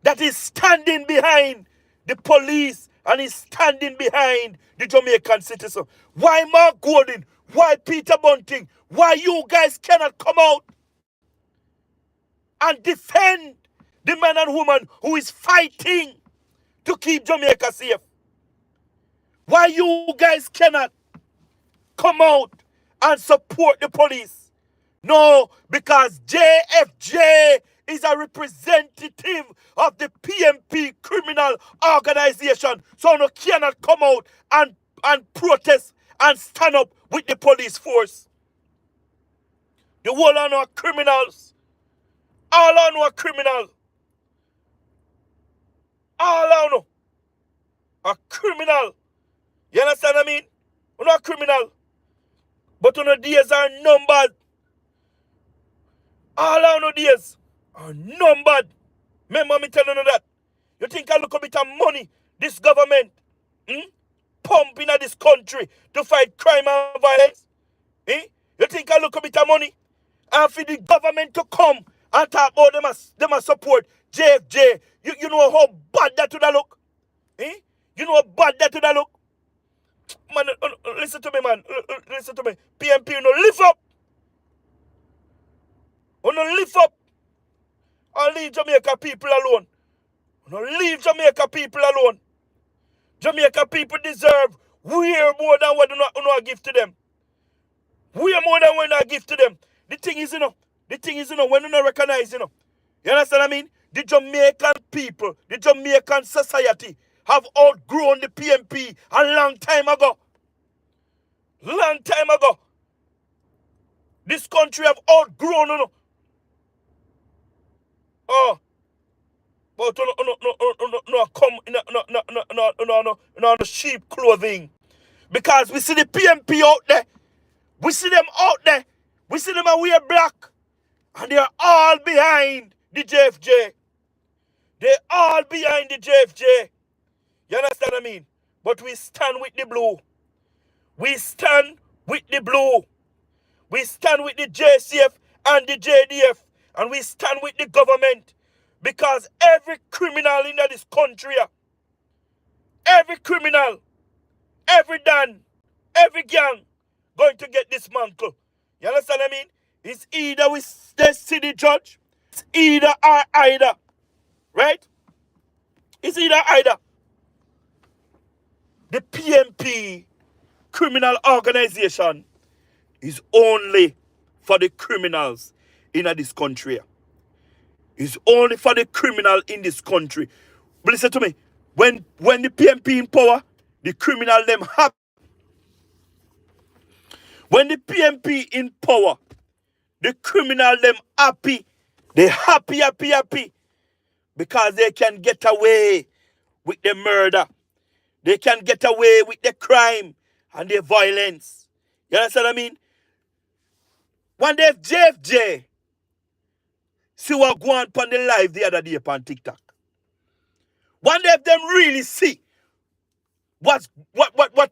that he's standing behind the police and he's standing behind the Jamaican citizen. Why Mark Golding? Why Peter Bunting? Why you guys cannot come out and defend the man and woman who is fighting to keep Jamaica safe? Why you guys cannot come out and support the police? No, because JFJ is a representative of the PMP criminal organization. So you cannot come out and protest and stand up with the police force. The whole of our criminals. All of our criminals. All of a criminal. You understand what I mean? We're not criminal. But our days are numbered. All our days are numbered. Remember me telling you that. You think I look a bit of money this government pumping at this country to fight crime and violence? You think I look a bit of money? And for the government to come and talk about them as support JFJ, you know how bad that would look? You know how bad that would look? Man, listen to me, man. Listen to me. PMP, you know, lift up. You know, lift up. And leave Jamaica people alone. You know, leave Jamaica people alone. Jamaica people deserve way more than what you know give to them. Way more than what you give to them. The thing is, you know, The thing is, when you not recognize, you understand what I mean? The Jamaican people, the Jamaican society have outgrown the PMP a long time ago. Long time ago. This country have outgrown, Oh, but come in sheep clothing. Because we see the PMP out there. We see them out there. We see them wear black. And they are all behind the JFJ. They all behind the JFJ. You understand what I mean? But we stand with the blue. We stand with the blue. We stand with the JCF and the JDF. And we stand with the government. Because every criminal in this country, every criminal, every Dan, every gang, going to get dismantled. You understand what I mean? It's either we see the judge, it's either or either. Right? It's either either. The PMP criminal organization is only for the criminals in this country. It's only for the criminal in this country. But listen to me. When the PMP in power, the criminal them happy. When the PMP in power, the criminal them happy. They happy. Because they can get away with the murder. They can get away with the crime and the violence. You understand what I mean? When they have JFJ, see what go on the live the other day on TikTok. One day them really see what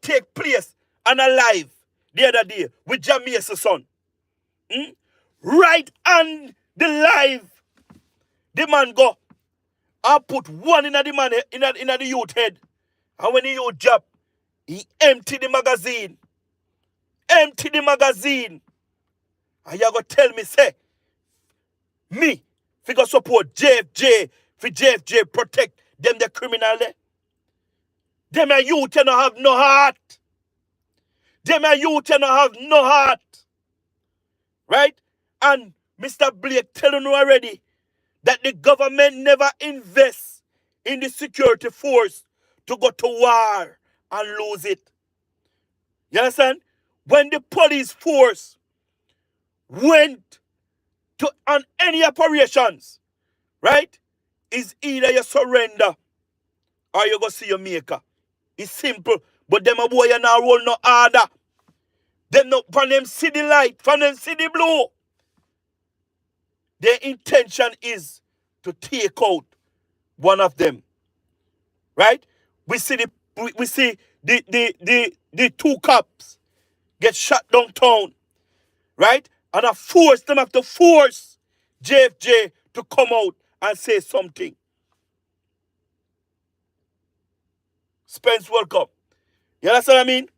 take place on a live the other day with Jamaica's son. Right on the live, the man go and put one in the man in the youth head. And when the youth drop, he empty the magazine. Empty the magazine. And you go tell me, say, me, if you support JFJ, for JFJ protect them the criminal there. Them a youth you don't have no heart. Them a youth you don't have no heart. Right? And Mr. Blake telling you already that the government never invests in the security force to go to war and lose it. You understand? When the police force went to on any operations, right? Is either you surrender or you go see your maker. It's simple. But them a boy you now roll no harder. Them no from them see the light, from them see the blue. Their intention is to take out one of them. Right? We see the two cops get shot downtown. Right? And them have to force JFJ to come out and say something. Spence, welcome. You understand what I mean?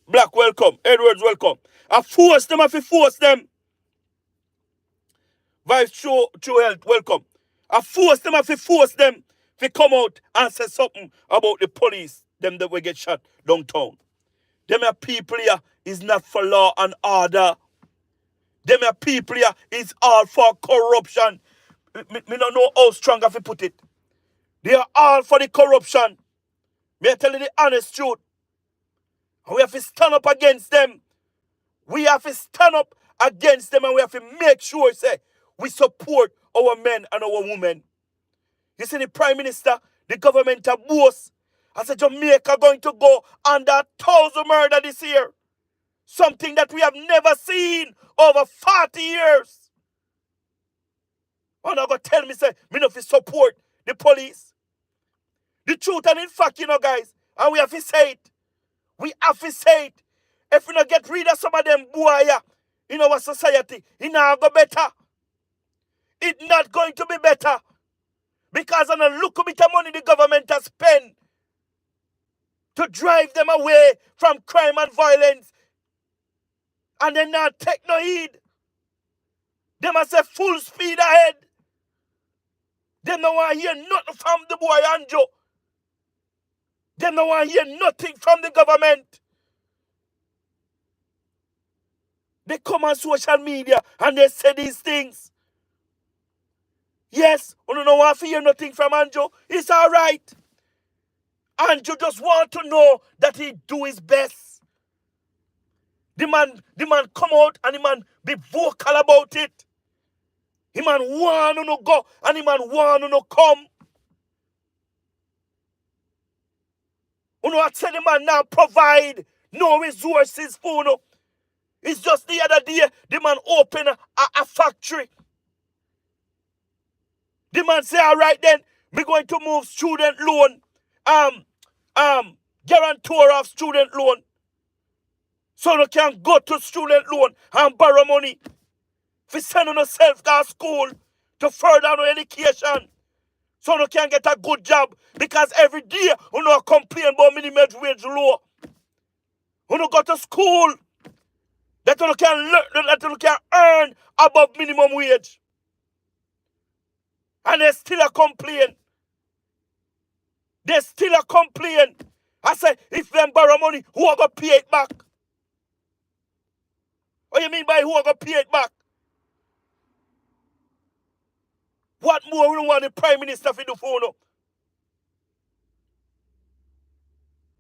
Black, welcome. Edwards, welcome. I force them. Vice True Health, welcome. I force them to come out and say something about the police, them that will get shot downtown. Them people here is not for law and order. Them people here is all for corruption. Me don't know how strong I put it. They are all for the corruption. Me I tell you the honest truth. And we have to stand up against them. We have to stand up against them and we have to make sure, say, we support our men and our women. You see the Prime Minister, the government of boast. I said Jamaica going to go under 1,000 murder this year. Something that we have never seen over 40 years. And I'm going to tell me, say, me not to support the police. The truth and in fact, guys, and we have to say it. We have to say it. If we not get rid of some of them boy in our society, it not go better. It's not going to be better. Because on a look bit of money the government has spent to drive them away from crime and violence. And they not take no heed. They must say full speed ahead. They don't want to hear nothing from the boy Anjo. They don't want to hear nothing from the government. They come on social media and they say these things. Yes, you don't want to hear nothing from Andrew. It's all right. Andrew just want to know that he do his best. The man come out and the man be vocal about it. The man want to no go and the man want to no come. You know what said the man now provide no resources for you. It's just the other day the man open a factory. The man say, all right then, we're going to move student loan, guarantor of student loan. So you can go to student loan and borrow money for sending yourself to school to further your education. So you can get a good job. Because every day you know complain about minimum wage law. You go to school that you can learn, that you can earn above minimum wage. And they still a complain. They still a complain. I say, if them borrow money, who are going to pay it back? What you mean by who are going to pay it back? What more we want the Prime Minister to do for now?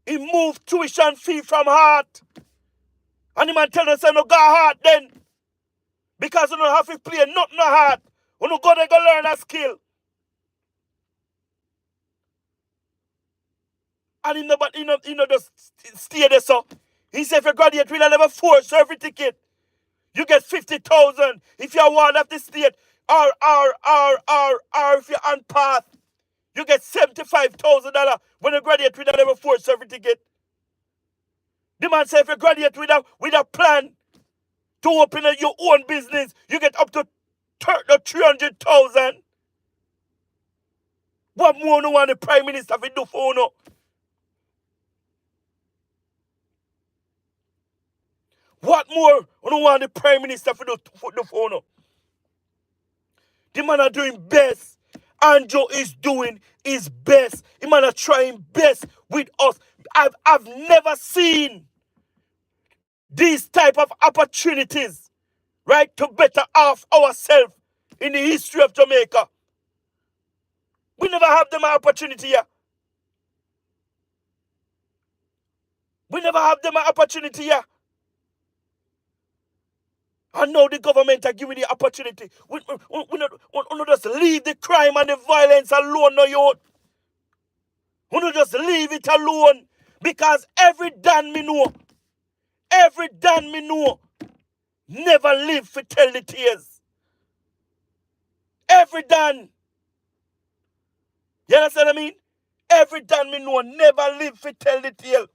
He moved tuition fee from heart. And the man tell us, no go heart then. Because you don't have to play nothing hard. You don't go there go learn a skill. And he know just stay there so. He said if you graduate with a level 4 certificate, you get 50,000 if you're one of the state. Or if you're on path, you get $75,000 when you graduate with a level 4 certificate. The man said if you graduate with a plan to open your own business, you get up to 300,000. What more do you want the Prime Minister to do for you? What more do you want the Prime Minister to do for you? The man are doing best. Andrew is doing his best. The man are trying best with us. I've never seen these type of opportunities, right, to better off ourselves in the history of Jamaica. We never have them an opportunity here. We never have them an opportunity here. And now the government are giving the opportunity. We not just leave the crime and the violence alone, no youth. We not just leave it alone. Because every Dan me know, never live for tell the tears. Every Dan. You understand what I mean? Every Dan me know, never live for tell the tale.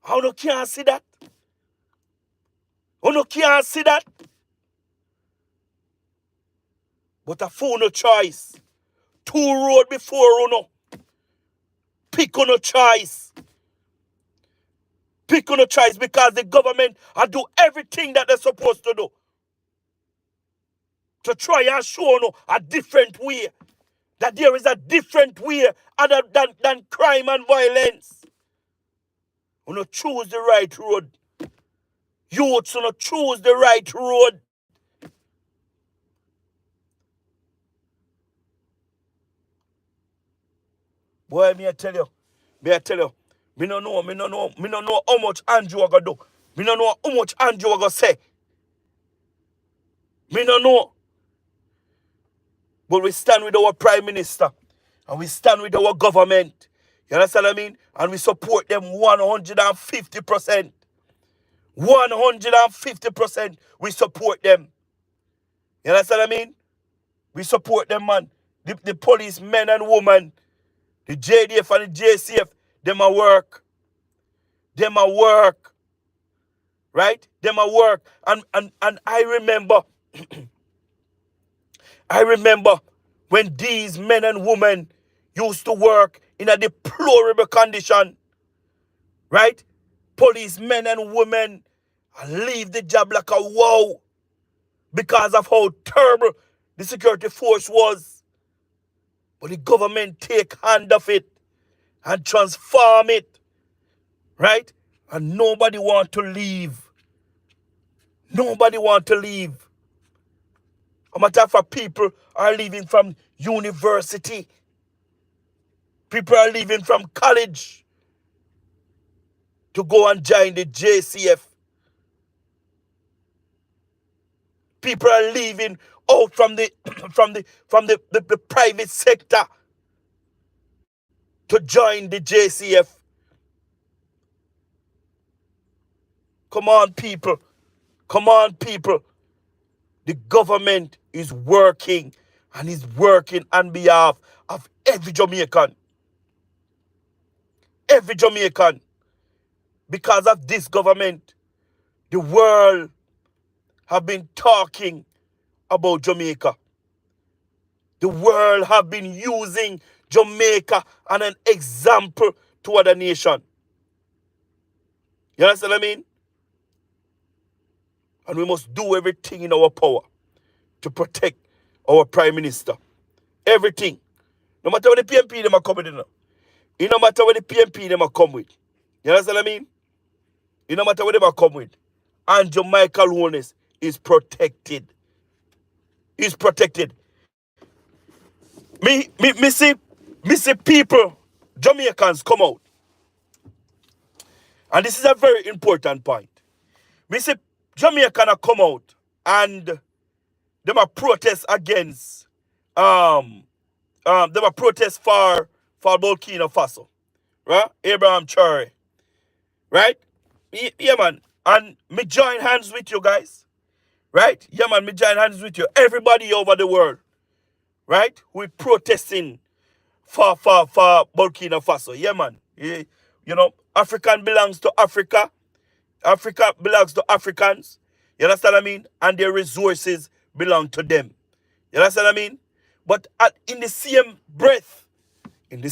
How no can't see that? How no can't see that? But a fool no choice. 2 road before you know. Pick on no choice. Pick on no choice because the government will do everything that they're supposed to do. To try and show you a different way. That there is a different way other than crime and violence. You not choose the right road. Youths you not choose the right road. Boy, me I tell you. Me no know how much Andrew are gonna do. Me no know how much Andrew are gonna say. Me no know. But we stand with our Prime Minister. And we stand with our government. You understand what I mean? And we support them 150%. 150% we support them. You understand what I mean? We support them, man. The police men and women, the JDF and the JCF, them a work. Them a work. Right? Them a work. And I remember when these men and women used to work in a deplorable condition. Right? Policemen and women leave the job like a wow because of how terrible the security force was. But the government take hand of it and transform it. Right? And nobody want to leave. Nobody want to leave. A matter of fact, people are leaving from university. People are leaving from college to go and join the JCF. People are leaving out from the the private sector to join the JCF. Come on, people. Come on, people. The government is working and is working on behalf of every Jamaican. Every Jamaican. Because of this government, the world have been talking about Jamaica. The world have been using Jamaica as an example to other nations. You understand what I mean? And we must do everything in our power to protect our Prime Minister. Everything. No matter what the PMP them are coming in. It no matter what the PMP them are come with. You understand what I mean? It no matter what they are come with. And Jamaica Lowness is protected. Is protected. Me see people, Jamaicans come out. And this is a very important point. Me see Jamaican come out and them are protest against them are protest for Burkina Faso. Right? Abraham Traore. Right? Yeah man. And me join hands with you guys. Right? Yeah man, me join hands with you. Everybody over the world. Right? We protesting for Burkina Faso. Yeah, man. You know, African belongs to Africa. Africa belongs to Africans. You understand what I mean? And their resources belong to them. You understand what I mean? But in the same breath, me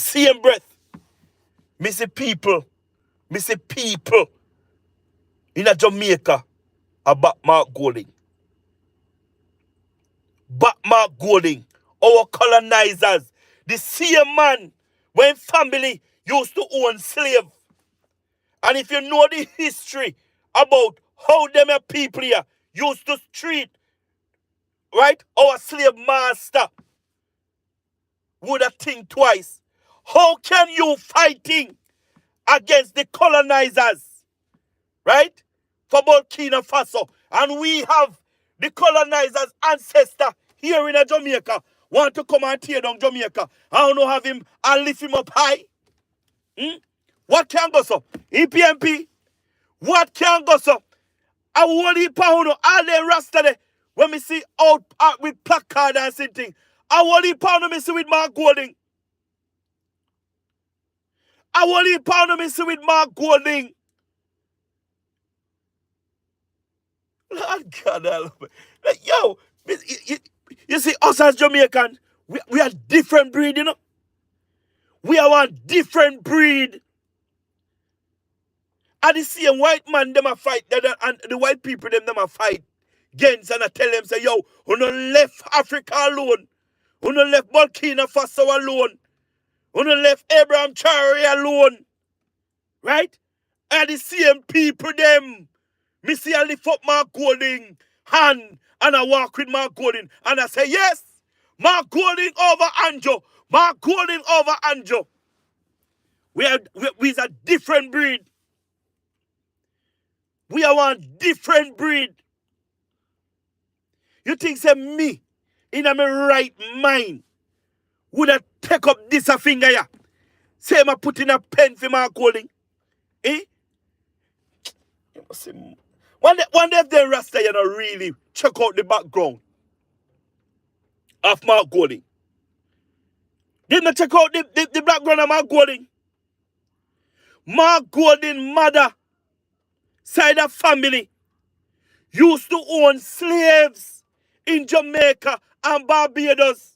see people in a Jamaica about Mark Golding. Mark Golding, our colonizers, the same man when family used to own slave. And if you know the history about how them people here used to treat, right, our slave master, would have think twice. How can you fighting against the colonizers, right, for Burkina Faso? And we have the colonizers' ancestor here in Jamaica want to come and tear down Jamaica. I don't know, have him and lift him up high. What can go so? EPMP, what can go so? I won't heap on all the rest of the when we see out with placard and something. I won't heap on me see with Mark Golding. I won't heap on me see with Mark Golding. Lord God, like, yo, you see us as Jamaicans, we are different breed, you know. We are one different breed. And the same white man them a fight, and the white people them a fight against, and I tell them, say, yo, who no left Africa alone, who no left Burkina Faso alone, who no left Abraham Traore alone, right? And the same people them, me see I lift up Mark Golding hand, and I walk with Mark Golding, and I say, yes, Mark Golding over Anjo, Mark Golding over Anjo. We are a different breed. We are one different breed. You think say me, in my right mind, would I take up this a finger here? Say I put in a pen for Mark Golding? Eh? One day if they Rasta, you know, really check out the background of Mark Golding. Didn't check out the background of Mark Golding? Mark Golding mother side of family used to own slaves in Jamaica and Barbados.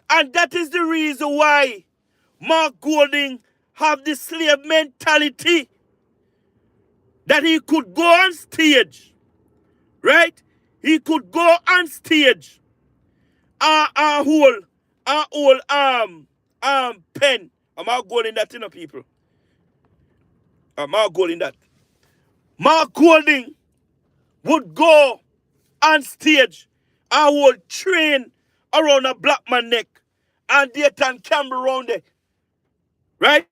And that is the reason why Mark Golding have the slave mentality that he could go on stage, right? He could go on stage hold pen. I'm not going in that, you know, people. I'm not going in that. Mark Golding would go on stage and would train around a black man neck and Dayton Campbell around there. Right?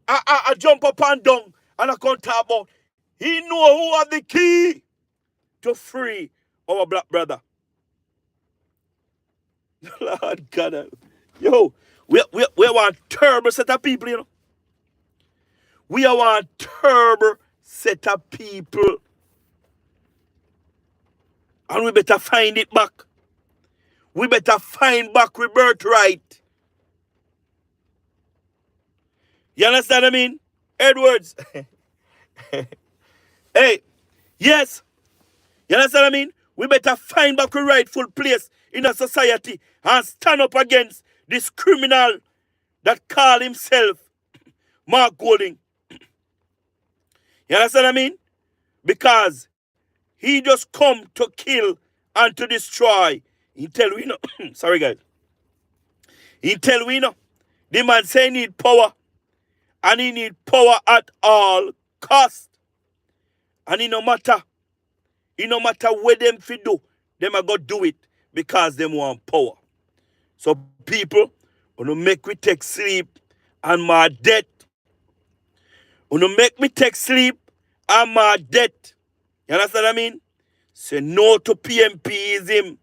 I jump up and down and I can't talk about he know who have the key to free our black brother. Lord God. Yo, we want terrible set of people, you know. We are one terrible set of people. And we better find it back. We better find back our birthright. You understand what I mean? Edwards. Hey, yes. You understand what I mean? We better find back our rightful place in a society and stand up against this criminal that call himself Mark Golding. You understand what I mean? Because he just come to kill and to destroy. He tell we no. Sorry guys. He tell we no. The man say he need power. And he need power at all cost. And it no matter what them fi do, them are gonna do it because them want power. So people, wanna make we take sleep and my debt. Wanna make me take sleep and my debt. You understand what I mean? Say no to PMPism.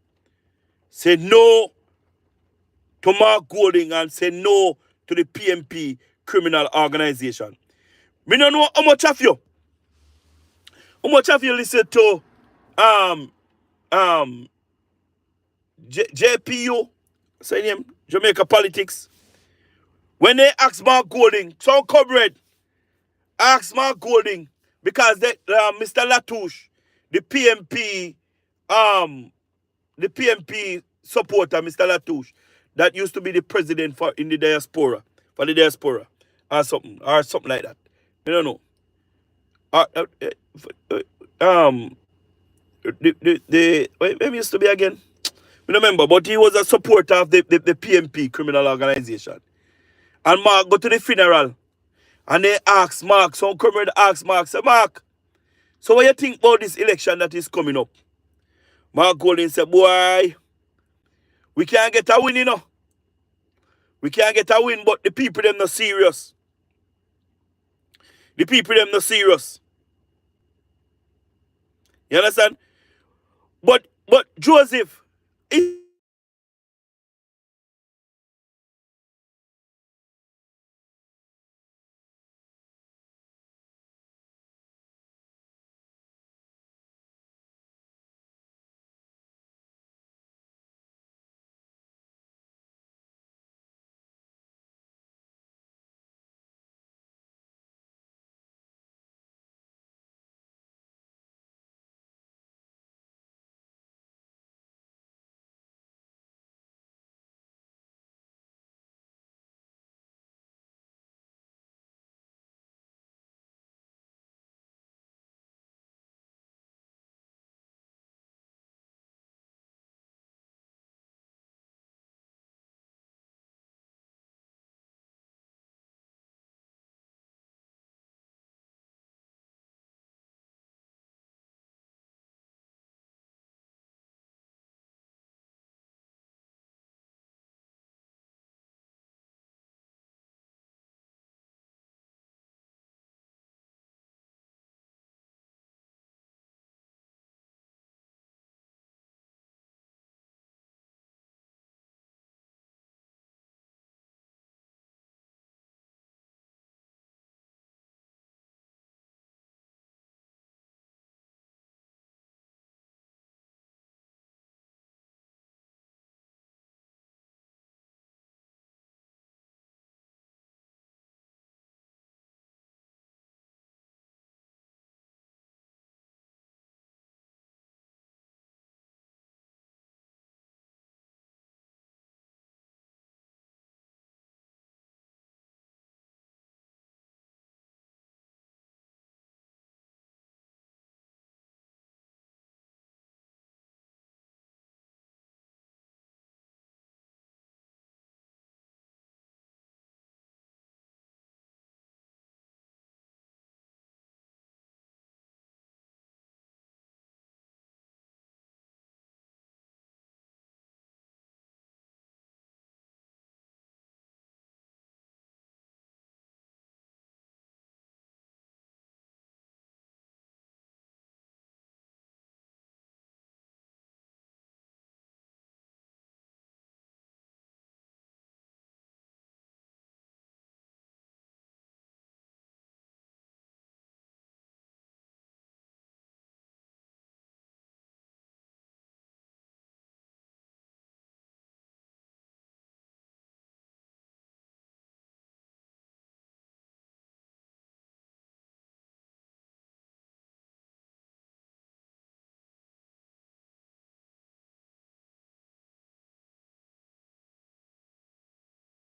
Say no to Mark Golding and say no to the PMP criminal organization. Me don't know how much of you listen to JPU, say name, Jamaica Politics. When they ask Mark Golding, some comrade ask Mark Golding because they, Mr. Latouche, the PMP supporter, Mr. Latouche, that used to be the president for the diaspora or something like that. I don't know. Where used to be again? I don't remember, but he was a supporter of the PMP criminal organization. And Mark go to the funeral and they ask Mark, some comrade ask Mark, say, Mark, so what you think about this election that is coming up? Mark Golding said, boy, we can't get a win, you know. We can't get a win, but the people them not serious. The people them not serious. You understand? But Joseph, he